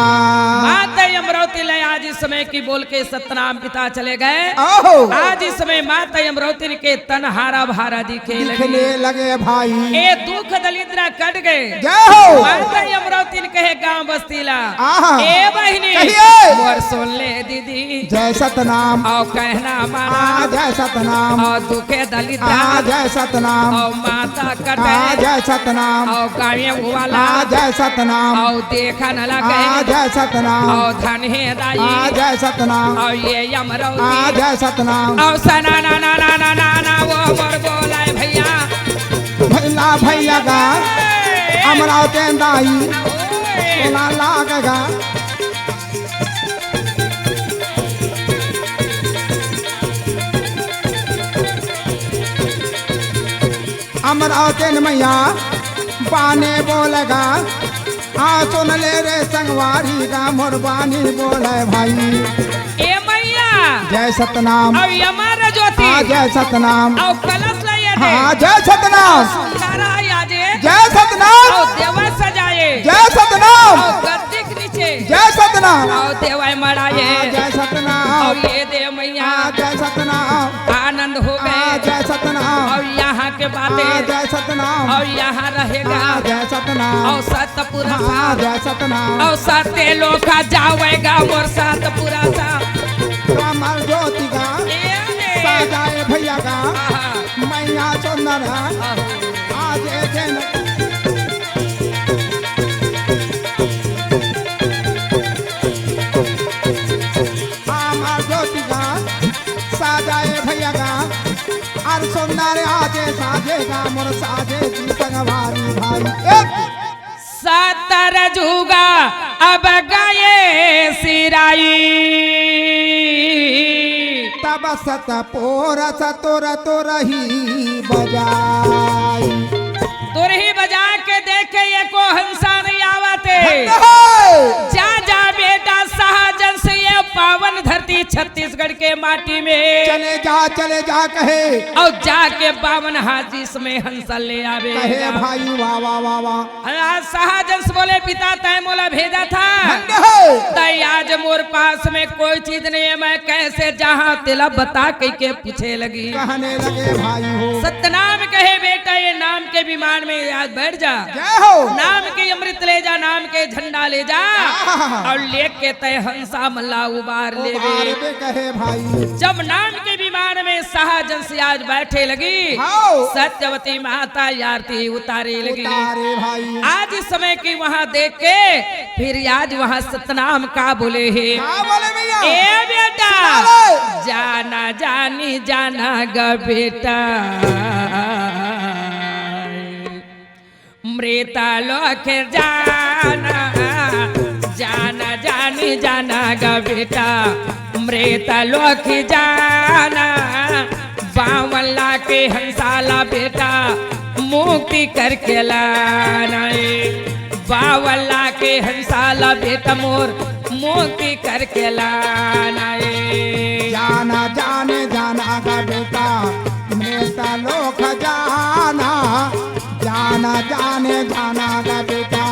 माता अमरावती ले आज इस समय की बोल के सतनाम पिता चले गए, ओहो आज इस समय माता अमरावती के तन हारा भारा दिखे दिखने लगे भाई, ए दुख दलिद्रा कट गए। जय हो। माता अमरावती ने कहे गांव बस्तीला, आहा, ए बहिनी कहिए। मोर सुन ले दीदी, जय सतनाम, और कहना माना, जय सतनाम, और दुखे दलिद्रा, जय सतनाम, और माता कटे, जय सतनाम, और गावे वाला, जय सतनाम, और देखा न लगे, जय सतनाम, और धन है दाई, जय सतनाम, और ये अमरावती, जय सतनाम, और सना ना ना ना ना ना ना वो मोर बोलाए भैया, भैला भैया गा अमरावती दाई सोना लागगा, अमरावती मैया बाने बोलेगा, सुन ले रे संगवारी गा मोर बानी बोले भाई, ए मैया जय सतनाम, और हमारा ज्योति, जय सतनाम, और कलश लाए दे, जय सतनाम, सुंदरा याजे, जय सतनाम, और देवा सजाए, जय सतनाम, और गद्दी के नीचे, जय सतनाम, और देवा मड़ाए, जय सतनाम, और ये दे मैया जय सतनाम, आनंद हो गए, जय सतनाम, और यहाँ के बातें, जय सतनाम, और यहाँ रहेगा, जय सतनाम, और सतपुरा सा, जय सतनाम, और सत्य लोग जावेगा मोर सतपुरा सा, कमल ज्योति का साजाए भैया का मैया सुंदर आज दिन, कमल ज्योति का साजाए भैया का और सुंदर आजे साजेगा मोर साजे की संगवारी भाई, सतर जुगा अब गए सिराई, तब सत पोर सतोर तोरही बजाई, तुरही बजा के देखे ये को हंसा नहीं आवते, जा जा बेटा सहजन से ये पावन धरती धरती छत्तीसगढ़ के माटी में चले जा कहे और जाके 52 हाथी में हंसा ले आवे कहे भाई वाह वाह वाह वाह शाहजंस बोले पिता तय मोला भेजा था तय आज मोर पास में कोई चीज नहीं है, मैं कैसे जहाँ तिला बता के पूछे लगी कहने लगे भाई हो सतनाम कहे बेटा ये नाम के विमान में आज बैठ जा, नाम के अमृत ले जा, नाम के झंडा ले जा और लेके तय हंसा मल्ला उबार ले कहे भाई। जब नाम के विमान में शाहजंस आज बैठे लगी सत्यवती माता आरती उतारे लगी भाई। आज इस समय की वहाँ देख के फिर आज वहाँ सतनाम का बोले है ए बेटा जाना जानी जाना ग बेटा मृता लोक जाना जाना जानी जाना ग बेटा मृता लोक जाना 52 लाख के हंसाला बेटा मुक्ति करके लाना 52 लाख के हंसाला बेटा मोर मुक्ति करके लाना जाना जाने जाना का बेटा मृता लोक जाना जाना जाने जाना का बेटा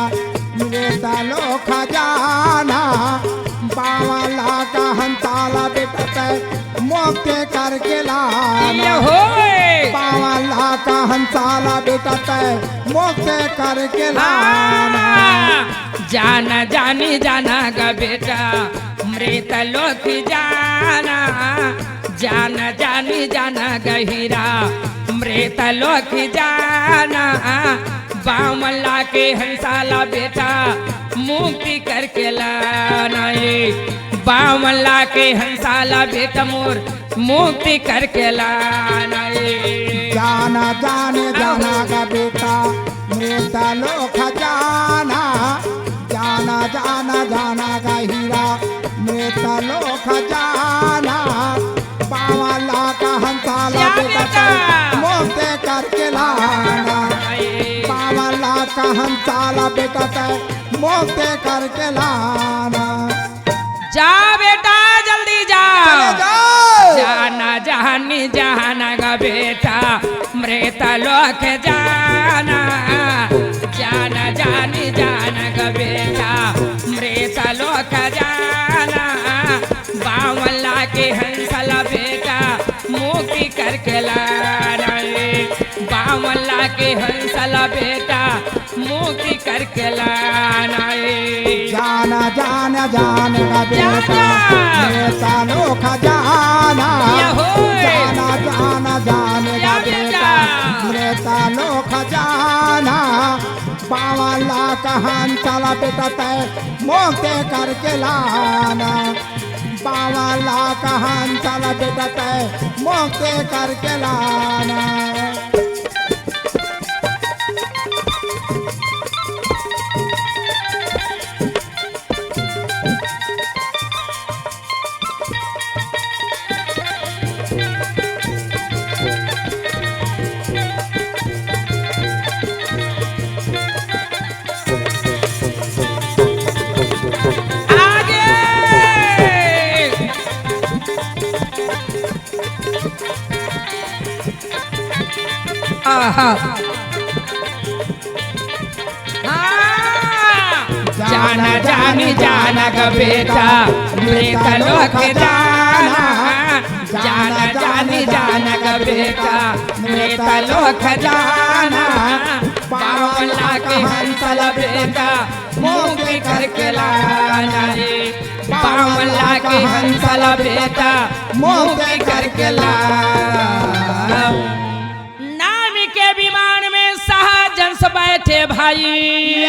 मृता लोक जाना 52 लाख का हंसाला बेटा तय मुक्ति करके लाना 52 लाख का हंसाला बेटा तय मुक्ति करके लाना जाना जानी जाना गा बेटा मृत लोक जाना जाना जानी जाना गहीरा मृत लोक जाना 52 लाख के हंसाला बेटा मुक्ति करके लाना 52 लाख के हंसाला बेटा मोर मुक्ति करके लाना जाना जाने जाना का बेटा मृता लोक जाना जाना जाना जाना का हीरा मृता लोक जाना 52 लाख का हंसाला बेटा मुक्ति करके लाना 52 लाख का हंसाला बेटा मुक्ति करके लाना जा बेटा जल्दी जा जाना जानी जाना गा बेटा मृता लोक जाना जाना जानी जाना गा बेटा मृता लोक जाना 52 लाख के हंसला बेटा मुक्ति करके लाना 52 लाख के हंसला बेटा मुक्ति करके लाना जाना जाना जाने का बेटा मृता लोक जाना जाना जाना जाने का बेटा मृता लोक जाना 52 लाख का हंसाला बेटा तय मुक्ति करके लाना 52 लाख का हंसाला बेटा तय मुक्ति करके लाना जाना जानी जाना गा बेटा मृता लोक जाना जाना जानी जाना गा बेटा मृता लोक जाना 52 लाख के हंसला बेटा मुक्ति करके लाना 52 लाख के हंसला बेटा मुक्ति करके लाना नाम के विमान में शाहजंस बैठे भाई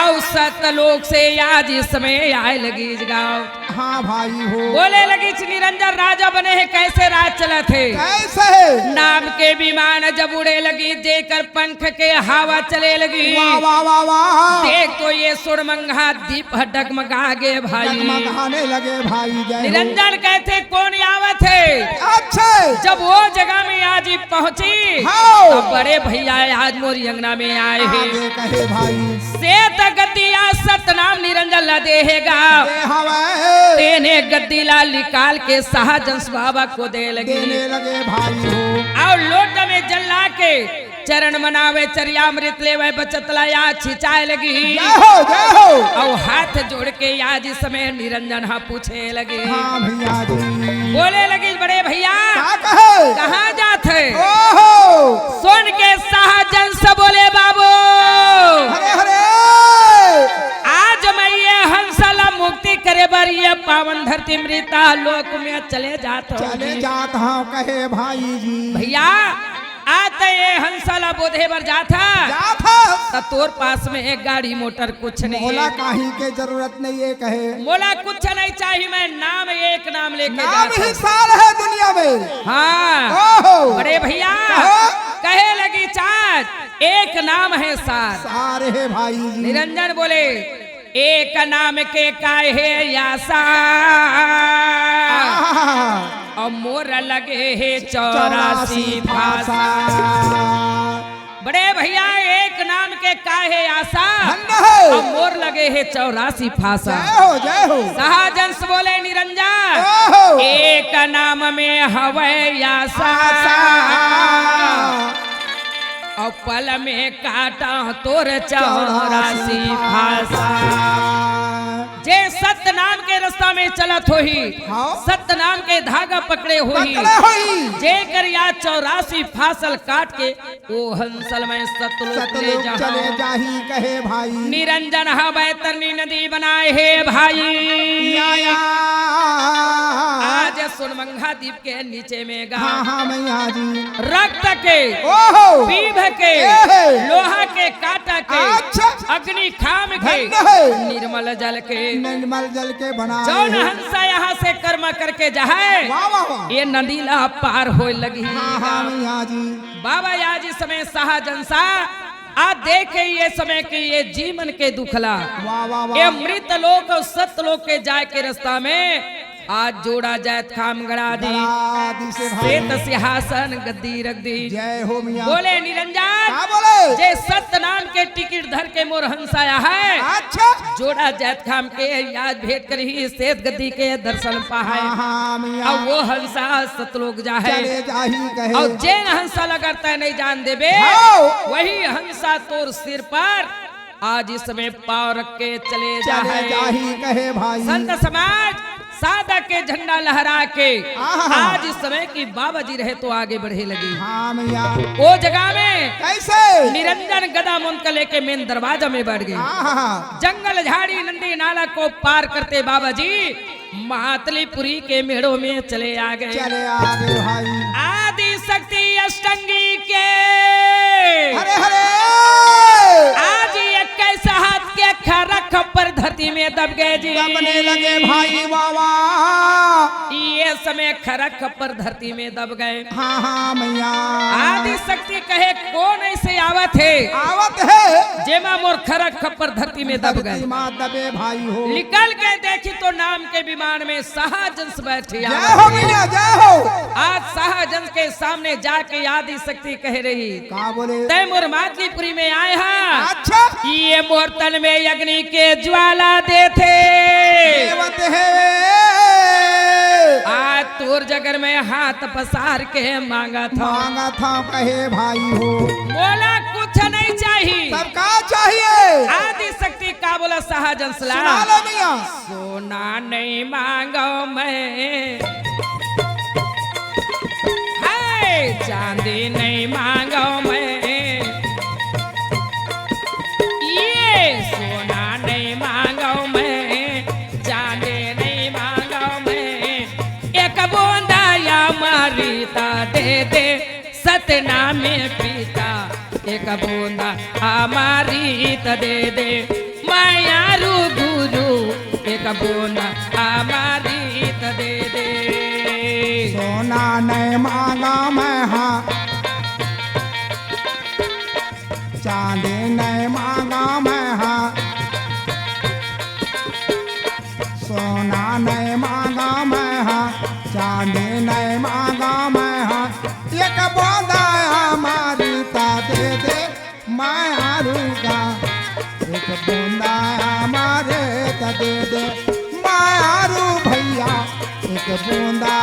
औसत लोग से आज इस समय आए लगी गाँव हाँ भाई हो बोले लगी निरंजन राजा बने हैं कैसे राज चला थे कैसे नाम के विमान जब उड़े लगी देकर पंख के हवा चले लगी वाह वाह वाह वाह देख तो ये सुरमंगा दीप डगमगा गे भाई डगमगाने लगे भाई निरंजन कहते कौन आवत है अच्छे जब वो जगह में आज पहुंची तो बड़े भैया आज मोरी अंगना में आए हैं कहे भाई से गद्दिया सतनाम निरंजन ला देगा तेने गद्दीला निकाल के शाहजंस बाबा को दे लगी देने लगे भाई हो। और लोट में जल ला के चरण मनावे चरियामृत लेवे बचतलाया छिचाए लगी जय हो और हाथ जोड़ के आज समय निरंजन हाँ पूछे लगे हाँ भैया जी बोले लगी बड़े भैया क्या कहे कहाँ जाते ओहो सुन के शाहजंस बोले बाबू हरे हरे आज मैं ये हंसला मुक्ति करे बर ये पावन धरती मृता लोक में चले जात हाँ कहे भाई जी भैया आते ये हंसला बोधे बर जाता तो तोर पास में एक गाड़ी मोटर कुछ नहीं मोला काहे के जरूरत नहीं है कहे मोला कुछ नहीं चाहिए मैं नाम एक नाम लेके नाम जाता ही सार है दुनिया में हाँ ओहो बड़े भैया कहे लगी चाच एक नाम है सार सारे है भाई जी निरंजन बोले एक नाम के काहे यासा और मोर लगे है 84 भाषा बड़े भैया एक नाम के काहे आशा और मोर लगे है 84 फांसा जय हो शाहजंस बोले निरंजन एक नाम में हवै आशा और पल में काटा तोर 84 फांसा जे सत्य नाम के रास्ता में चलत होही सत्य नाम के धागा पकड़े होही जे कर या 84 फासल काट के वो हंसल में सतलोक ले जाही कहे भाई निरंजन हा बैतरनी नदी बनाए है भाई आज सुनमंगा द्वीप के नीचे में गा मैया जी रक्त के पीभ के लोहा के काटा के अग्नि खाम के निर्मल जल के बना जौन हंसा यहाँ से कर्म करके जाए ये नदीला पार हो लगी बाबा आज इस समय शाहजंसा आ देखे ये समय के ये जीवन के दुखला ये मृत लोक और सत्य लोक के जाए के रास्ता में आज जोड़ा जायत खाम गड़ा दी श्वेत सिंहासन गद्दी रख दी जय हो मियां बोले निरंजन बोले जे सत्य नाम के टिकट धर के मोर हंसाया है अच्छा जोड़ा जायत खाम के याद भेंट कर ही श्वेत गद्दी के दर्शन पाए और वो हंसा सतलोक जा है और जैन हंसा लगाता है नहीं जान देबे वही हंसा तोर सिर पर आज इस समय पाव रख के चले जा कहे भाई संत समाज सादा के झंडा लहरा के आज इस समय की बाबा जी रहे तो आगे बढ़े लगी वो जगह में कैसे निरंजन गदा मुंद लेके मेन दरवाजा में बैठ गए जंगल झाड़ी नंदी नाला को पार करते बाबा जी महातलीपुरी के मेड़ों में चले आ गए भाई आदि शक्ति अष्टंगी के हरे हरे आज 21 हाथ के खरा खप्पर धरती में दब गए जी दबने लगे भाई बाबा ये समय खरा खप्पर धरती में दब गए मैया आदि शक्ति कहे कौन ऐसे आवत है जेमा मोर खरा खप्पर धरती में दब गए दबे भाई हो निकल के देखी तो नाम के विमान में शाहजंस बैठे जय हो आज शाहजंस के सामने जाके आदि शक्ति कह रही का बोले तय मोर मातलीपुरी में आए हैं अच्छा ये मोर तन में अग्नि के ज्वाला देते आज तोर जगर में हाथ पसार के मांगा था कहे भाई हो बोला कुछ नहीं चाहिए सबका चाहिए आदि शक्ति का बोला शाहजंस सोना नहीं मांगो मैं चांदी नहीं मांगो मैं ये सोना नहीं मांगो मैं चांदी नहीं मांगो मैं एक बूंदा या मारीता दे दे सतनाम में पीता एक बूंदा हमारी दे दे मायारू गुरु एक बूंदा हमारी दे दे सोना नहीं मांगा मैं चांदी नहीं मांगा मैं सोना नहीं मांगा मैं चांदी नहीं मांगा मैं एक बूंदा हमारी दे दे मायारू का एक बूंदा हमारे दे दे मायारू बूंदा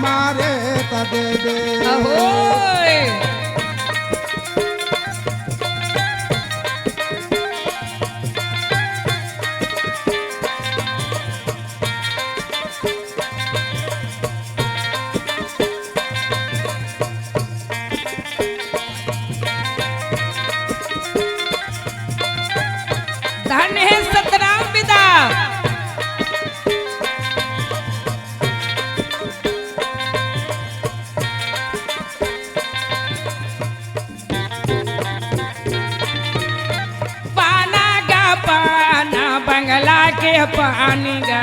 मारे त दे दे अहोय धन्य है सतनाम पिता। पाना गा पाना बंगला के पानी गा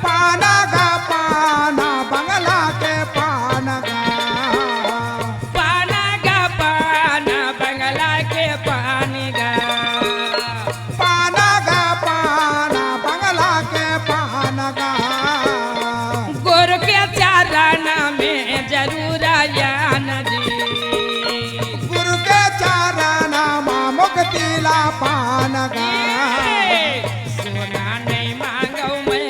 पाना गा पाना बंगला के पान गा पाना गा पाना बंगला के पानी गा पाना गा पाना बंगला के पान गा गुरु के चारण में जरूर आया नदी गुरु के चरण मुक्तिला पान गा सोना नहीं मांगो मैं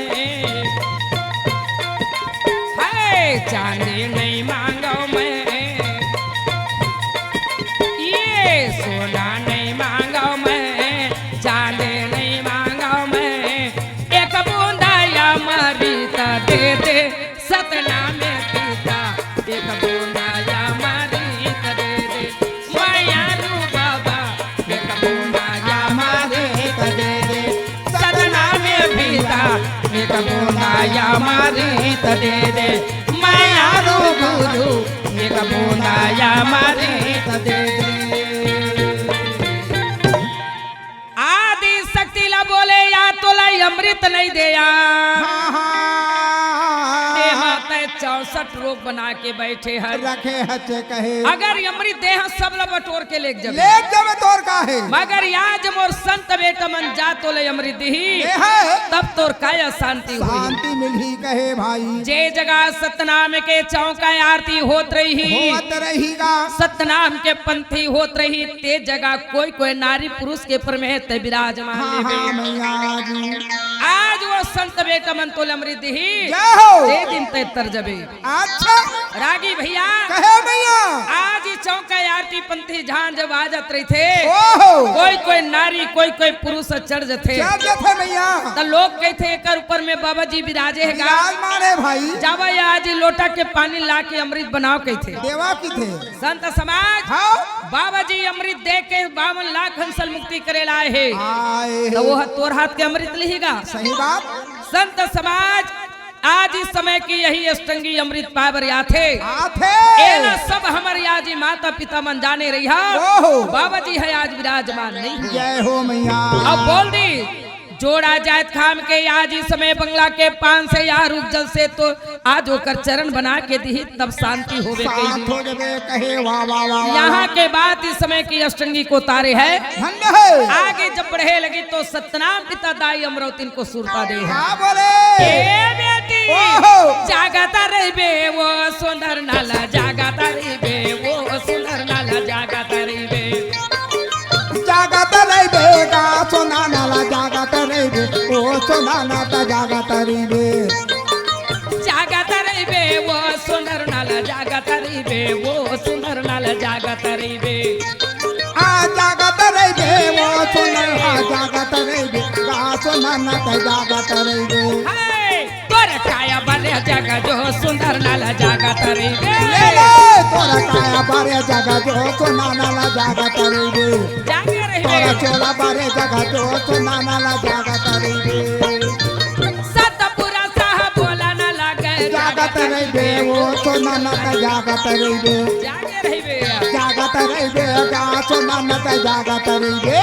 है चांदी नहीं मांगो मैं ये सोना नहीं मांगो मैं चांदी नहीं मांगो मैं एक बूंदा या मरीत दे दे सतना में पीता एक बूंदा या मरीत दे दे माया रू बाबा एक बूंदा या मरीत दे दे सतना में पीता एक बूंदा या मरीत दे दे माया रू गुरु एक बूंदा या मरीत दे दे। आदि शक्ति ला बोले या तो लाई अमृत नहीं दे या माता 64 रोग बना के बैठे हैं रखे हचे कहे अगर अमृत देह सब ला बटोर के ले जब ले जब तोर का है मगर आज मोर संत बेटा मन जा तो ले अमृत दी तब तोर काया शांति हुई शांति मिली कहे भाई जे जगह सतनाम के चौका आरती होत रही होत रहेगा सतनाम के पंथी होत रही ते जगह कोई कोई नारी पुरुष के परमेत विराजमान हाँ लेवे। हाँ मैया जी आज वो संत बेटा मन तो अमृत दी जय हो ते दिन ते तर जबे अच्छा रागी भैया कहे मैया आज ही चौका आरती पंथी झांझ बाजत रही थे ओहो कोई नारी कोई पुरुष चढ़ जथे क्या जथे मैया तो लोग कहते एकर ऊपर में बाबा जी विराजे है गा विराजमान है भाई जावा आज लोटा के पानी ला के अमृत बनाओ कहते देवा की थे संत समाज हाँ बाबा जी अमृत दे के 52 लाख हंसल मुक्ति करे लाए है आए तो वो तोर हाथ के अमृत लिहिगा सही बात संत समाज आज इस समय की यही अष्टंगी अमृत पावर या थे आथे एना सब हमारे आज माता पिता मन जाने रही ओहो। बाबा जी है आज विराजमान नहीं है। जय हो मैया अब बोल दी जोड़ा जायत खाम के आज इस समय बंगला के पान से या रुक जल से तो आज होकर चरण बना के दी तब शांति होवे साथ हो जबे कहे वाह वाह वाह यहाँ के बाद इस समय की अष्टंगी को तारे है धन्य है आगे जब बढ़े लगी तो सतनाम पिता दाई अमरौतीन को सुरता दे है हाँ बोले ए बेटी ओहो। जागता रहिबे वो सुंदर नाला जागता रहिबे वो सुंदर नाला जागता रहिबे जागत रही बेगा सोना नाला जागत रही बे ओ सोना नाता जागत रही बे जागता रहिबे वो सुंदर नाला जागता रहिबे वो सुंदर नाला जागता रहिबे आ जागत रही बे वो सोना आ जागत रही बे गा सोना नाता जागत रही बे हाय तोर काया बले जगह जो सुंदर नाला जागता रहिबे ले ले तोरा काया बारे जगह जो सोना नाला जागत रही बे जागे तोरा रहिबे चोला बारे जगह जो सोना नाला जागत रही बे सतपुरा साहब बोला ना लागे जागत रही बे वो सोना नाता जागत रही बे जागे रहिबे जागत रही बे गा सोना नाता जागत रही बे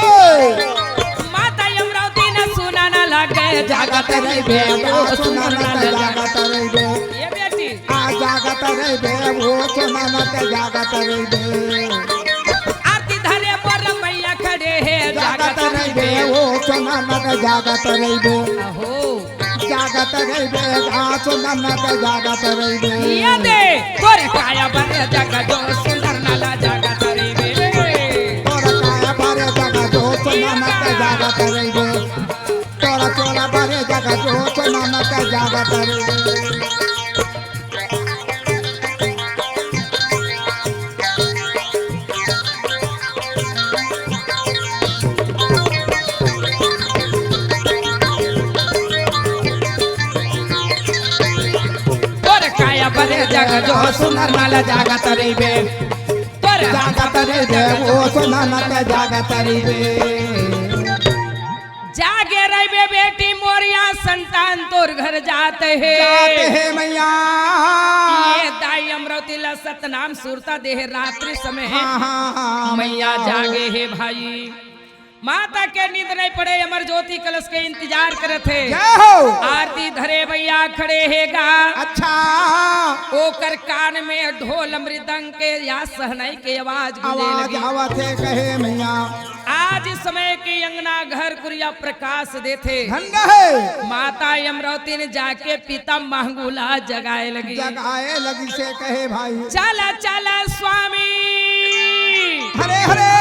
माता अमरावती न सुना ना लागे जागत रही बे वो सोना नाता जागत रही बे ये बेटी आ जागत रही बे वो सोना नाता जागत रही बे आरती धरे पर मैया खड़े है जागत रही बे वो सोना नाता जागत रही बे अहो जागत रही बे गा सोना नाता जागत रही बे ये दे तोरे काया बने जगह जो सुंदर नाला जागता रहिबे तोरा काया बारे जगह जो सोना नाता जागत रही बे तोरा चोला बारे जगह जो सोना नाता जागत रही बे सुनर नाल जागत रहिबे तोर जागत रहिबे वो सुनर के जागत रहिबे जागे रहिबे बेटी मोरिया संतान तोर घर जाते है मैया ये दाई अमृति ला सतनाम सुरता देह रात्रि समय है हाँ, मैया जागे है भाई माता के नींद नहीं पड़े अमर ज्योति कलश के इंतजार करे थे जय हो आरती धरे भैया खड़े हैगा अच्छा ओकर कान में ढोल मृदंग के या सहनाई के आवाज गूंजे आवाज लगी आवत है कहे मैया आज समय के अंगना घर कुरिया प्रकाश देथे धन्य है माता अमृति ने जाके पिता मांगुला जगाए लगी जगाए लगी से कहे भाई चला चला स्वामी हरे हरे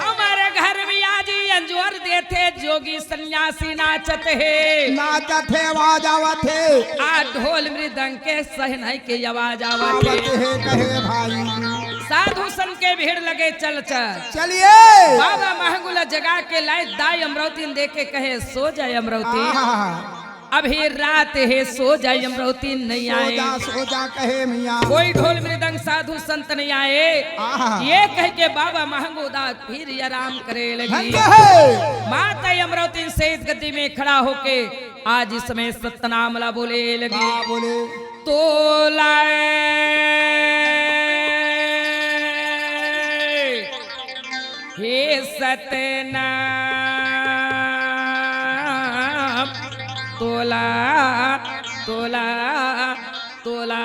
हमारे घर में आज अंजोर देते जोगी सन्यासी नाचत है नाचत है आवाज आवत है आ ढोल मृदंग के सहनाई के आवाज आवत आवत है है कहे भाई साधु संत के भीड़ लगे चल चल चलिए बाबा महंगुला जगा के लाए दाई अमृति देखे कहे सो जाए अमृति अभी रात है सो जाए अमृति नहीं आए सो जा कहे मिया कोई ढोल मृदंग साधु संत नहीं आए ये कह के बाबा महंगूदा फिर आराम करे लगी माता अमृति से गद्दी में खड़ा होके आज इस समय सतनामला बोले लगी बोले तोला हे सतनाम तोला तोला तोला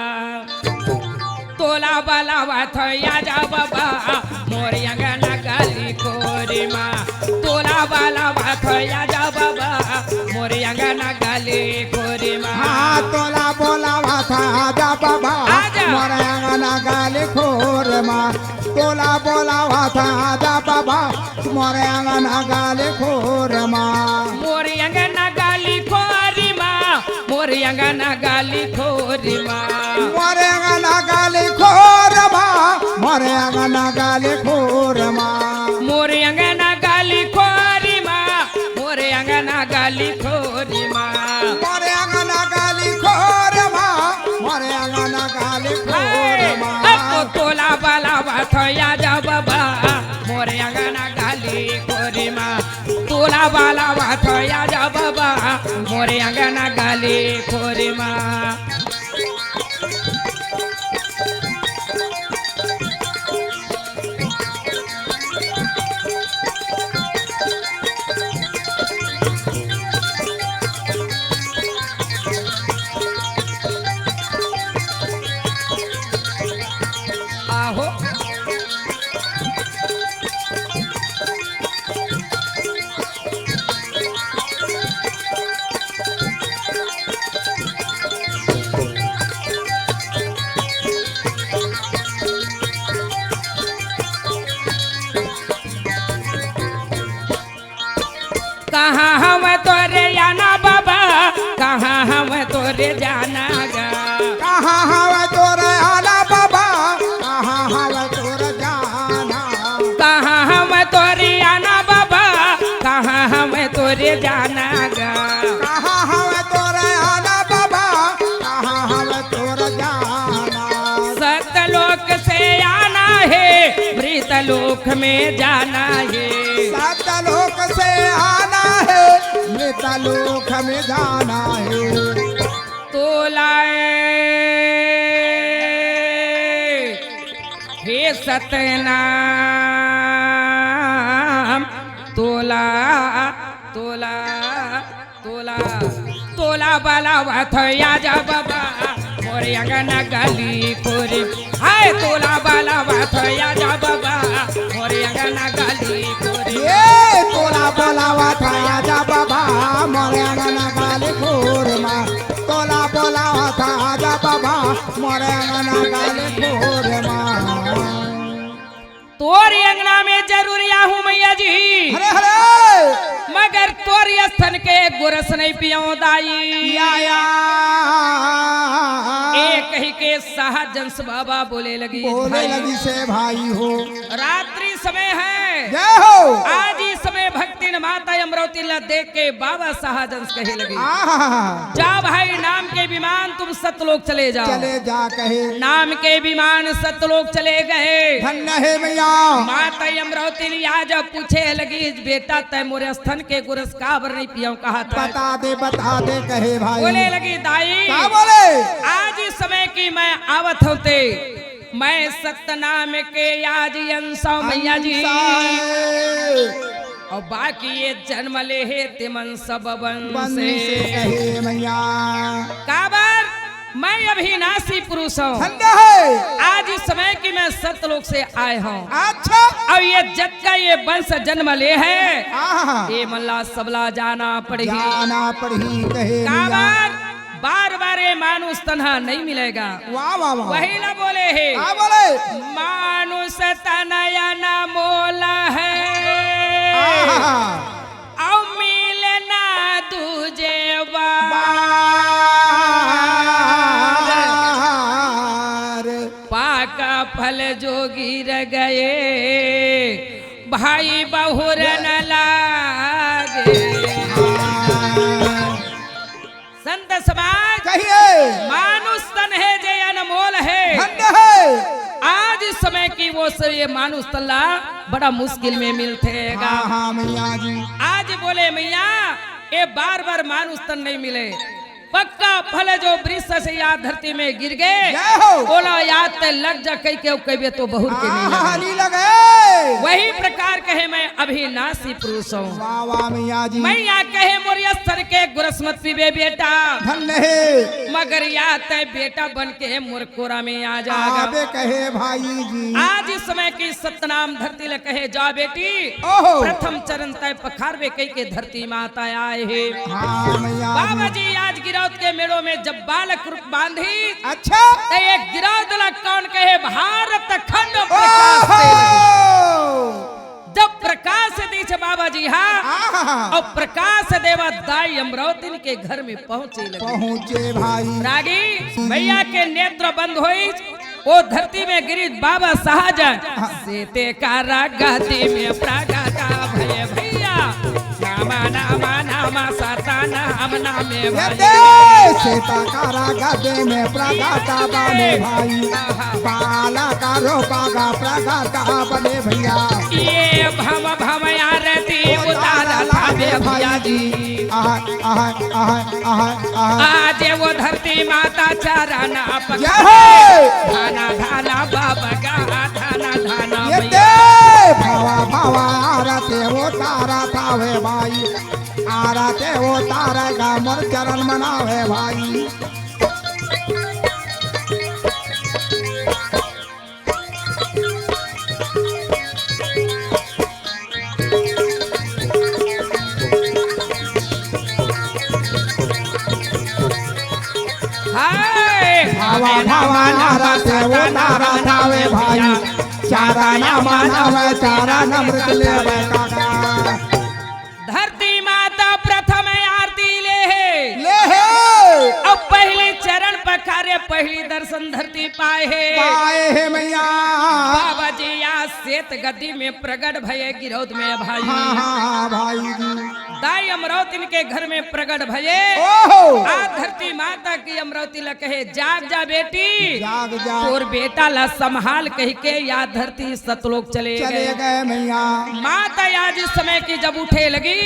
तोला बाला वाथया जा बाबा मोरी अंगना गाली कोरी माँ तोला बाला वाथया जा बाबा मोरी अंगना गाली कोरी माँ हाँ तोला बोला वाथा जा बाबा मोरे अंगना गाली खोर माँ तोला बोला वाथा जा बाबा मोरे अंगना गाली खोर माँ मोरी अंगना गाली खोरी माँ मोरी अंगना गाली खोरी माँ मोरे अंगना गाली खोर माँ मोरे अंगना गाली खोर माँ मोरे अंगना गाली खोरी माँ मोरे अंगना गाली खोरी माँ मोरे अंगना गाली खोर माँ मोरे अंगना गाली खोर माँ अब तो तोला बाला वाथया जा बाबा मोरे अंगना गाली खोरी माँ तोला बाला वाथया जा बाबा मोरे अंगना गाली खोरी माँ आहो कहाँ हम तोरे जाना बाबा कहाँ हम तोरे जाना गा कहाँ हवा तोरे आना बाबा कहाँ हवा तोरे जाना कहाँ हम तोरे आना बाबा कहाँ हम तोरे जाना गा कहाँ हवा तोरे आना बाबा कहाँ हवा तोरे जाना सतलोक से आना है मृतलोक में जाना है सतलोक से आना है मृतलोक में जाना है तोलाए हे सतनाम तोला तोला तोला तोला बाला वाथया जा बाबा मोरे अंगना गाली खोरी हाय तोला बाला वाथया जा बाबा मोरे अंगना गाली खोरी ये तोला बोलावा था जा बाबा मोरे अंगना गाली खोर माँ तोला बोलावा था जा बाबा मोरे अंगना गाली खोर माँ तोरी अंगना में जरूर आहू मैया जी हरे हरे मगर तोरी स्थन के गुरस नहीं पियो दाई या एक ही के साहजंस बाबा बोले लगी बोले भाई, लगी से भाई हो रात्रि समय है जय हो आज ही समय भक्ति न माता अमरावती ला देख के बाबा शाहजंस कहे लगी, आहा, जा भाई नाम के विमान तुम सतलोक चले जाओ। चले जा कहे, नाम के विमान सतलोक चले गए। धन्य है मैया। माता अमरावती आज पूछे लगी, बेटा तय मोरे स्तन के गुरस काबर नहीं पिया कहा था। बता दे कहे भाई। बोले लगी, दाई क्या बोले? आज इस समय की मैं आवत होते, मैं सतनाम के आज अंशा मैया जी, और बाकी ये जन्म ले है तिमन सब बन से कहे मैया। काबर मैं अभिनाशी पुरुष हूँ। आज इस समय की मैं सतलोक से आए हूँ। अच्छा, अब ये जग का ये वंश जन्म ले है, आहा, ये मल्ला सबला जाना पड़ेगी। कहे काबर बार बार ये मानुष तन्हा नहीं मिलेगा। वाह वाह वाह, वही ना बोले है, क्या बोले? मानुष तनया न मोला है, औ मिलना दूजे पाका फल जो गिर गए, भाई बहुर न लागे। संत समाज कहिए, मानुष तन है जय अनमोल है। आज इस समय की वो सब ये मानुष तल्ला बड़ा मुश्किल में मिलते हैं। हाँ मैया जी। आज बोले मैया ये बार बार मानुष तन नहीं मिले, पक्का फल जो वृक्ष से याद धरती में गिर गए, बोला याद ते लग जा कई के कहे तो बहुत के नहीं लगे। वही प्रकार कहे मैं अभिनाशी पुरुष हूँ। वाह वाह मैया जी। मैया कहे मोरिया सर के गुरस मत पीबे बेटा, धन्य है, मगर याद ते बेटा बन के मुरकोरा में आ जाएगा। कहे भाई जी। आज इस समय की सतनाम धरती ले कहे, जा बेटी प्रथम चरण तय पखारवे कई के धरती माता आए है। बाबा जी आज गिरौद के मेड़ों में जब बालक रूप बांधी, अच्छा तो एक गिरौद कौन कहे भारत खंड जब प्रकाश दीछ बाबा जी हाँ, और प्रकाश देवा दाई अमरावती के घर में पहुंचे भाई। रागी भैया के नेत्र बंद हुई, वो धरती में गिरी बाबा शाहजहां सीते का रागति में प्रगटा भय भैया, नामा नामा नामा साता नाम नामे सीता का रागति में प्रगटा बने भाई, बाला का रोपा का प्रगटा बने भैया। ये भम भम आरती उतारा लावे भैया जी। आज वो धरती माता चरण धाना धाना बाबा का धाना धाना भावा भावा आरते वो तारा थावे भाई, आरते वो तारा का मोर चरण मनावे भाई। भावा भावा आरते वो तारा थावे भाई, चारा ना मानव चारा नमृत लेवे काका। धरती माता प्रथम आरती ले अब पहले चरण पखारे, पहली दर्शन धरती पाए है मैया। बाबा जी आज श्वेत गद्दी में प्रगट भये गिरौद में भाई। हाँ भाई जी। दाई अमरावती के घर में प्रगट भये, आज धरती माता की अमरावती ला कहे, जाग जा बेटी, जाग जा, और बेटा ला संभाल कह के याद धरती सतलोक चले गए मैया। माता आज इस समय की जब उठे लगी,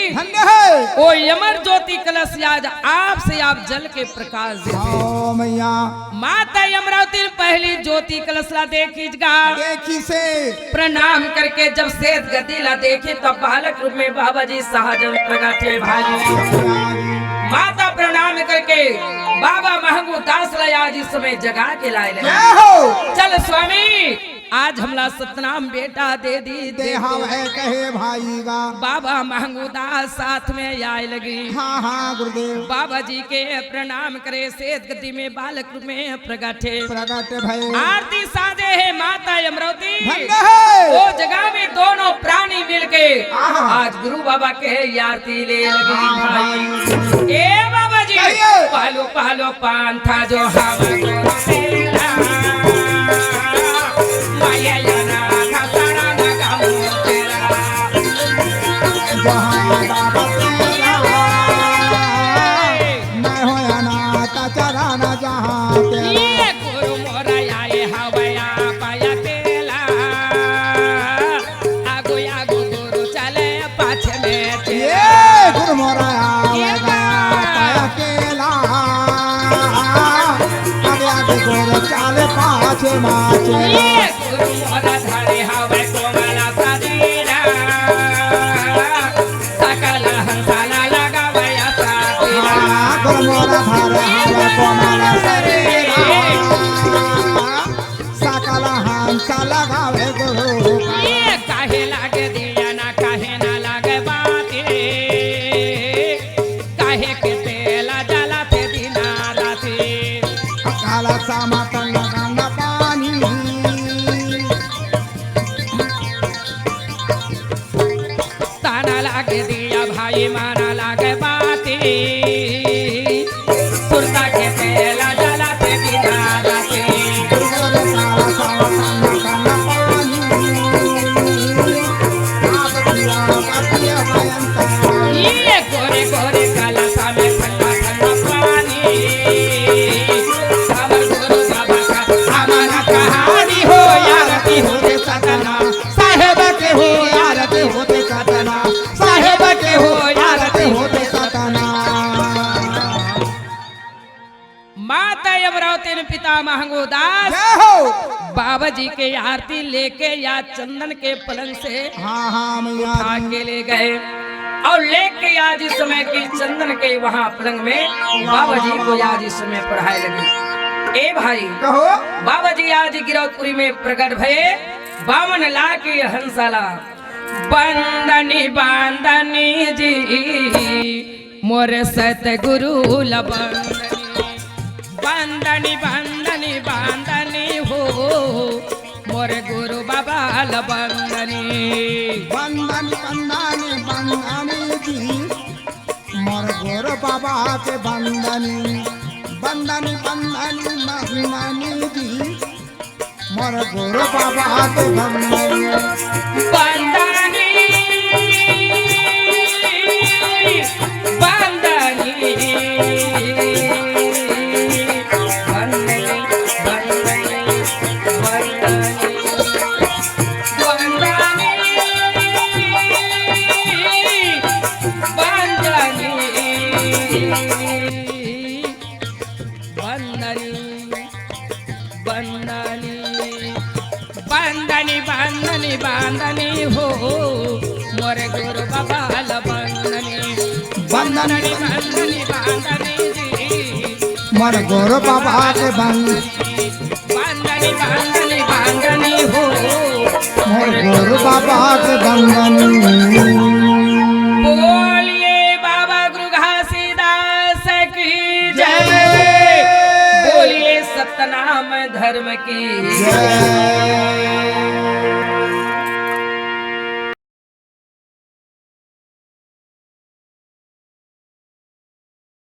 वो अमर ज्योति कलश आज आपसे आप जल के प्रकाश देते मैया। माता अमरावती पहली ज्योति कलश ला देखी से प्रणाम करके जब श्वेत गद्दी ला देखी तब बालक रूप में बाबा जी शाहजहां प्रगटे भाई। माता प्रणाम करके बाबा महंगू दास ला आज इस समय जगा के लाए चल स्वामी आज हमला सतनाम बेटा दे दी दे है कहे भाई गा। बाबा महंगू दास साथ में आए लगी। हाँ गुरुदेव। बाबा जी के प्रणाम करे, श्वेत गद्दी में बालक रूप में प्रगटे भई। आरती साजे है माता अमरावती, वो जगह में दोनों प्राणी मिलके आज गुरु बाबा के आरती ले लगी भाई। ए बाबा जी पालो पालो पान था जो हम माचे माचे ये गुरु मोरा धरे हवे कोमला शरीरा सकल हंसाला लगावे सातीरा गुरमोरा धारे हवे कोमल शरीरा सकल हंस लगावे गुरु ये काहे लागे दिया ना काहे ना लागे बाती काहे के तेला जलाते दिना राती काला सामा कंगा कंगा पानी ताना लागे दिया भाई माना लागे बाती सुरता के तेला जलाते दिना राती काला सामा कंगा कंगा पानी आप पिया भयंता ये गोरे गोरे कलसा में ठंडा ठंडा पानी सावर गुरु बाबा का हमारा कहानी हो आरती होते सतना साहेब के हो आरती होते सतना साहेब के हो आरती होते सतना माता अमरावती ने पिता महंगो दास जय हो बाबा जी के आरती लेके या चंदन के पलंग से हाँ मैया आके ले गए और लेके आज इस समय की चंदन के वहाँ पलंग में बाबा जी को आज इस समय पढ़ाए लगे। ए भाई कहो बाबा जी आज गिरौदपुरी में प्रकट भये बामन ला के हंसला बंदनी बांदनी जी मोर सतगुरु बंदनी बंदनी बांदनी हो मोर गुरु बाबा लबंदनी बंदनी बंदनी बंदनी जी मोर गोर बाबा के बंदनी बंदनी बंदनी बंदनी जी मोर गोर बाबा के बंदनी बंदनी बंदनी बंदनी हो मोर गुरु बाबा बंदनी बंदनी बंदनी बंदनी जी मोर गोर बाबा के बंदनी बंदनी बंदनी बंदनी हो मोर गोर बाबा के बंदनी बोलिए बाबा गुरु घासीदास की जय बोलिए सतनाम धर्म की जय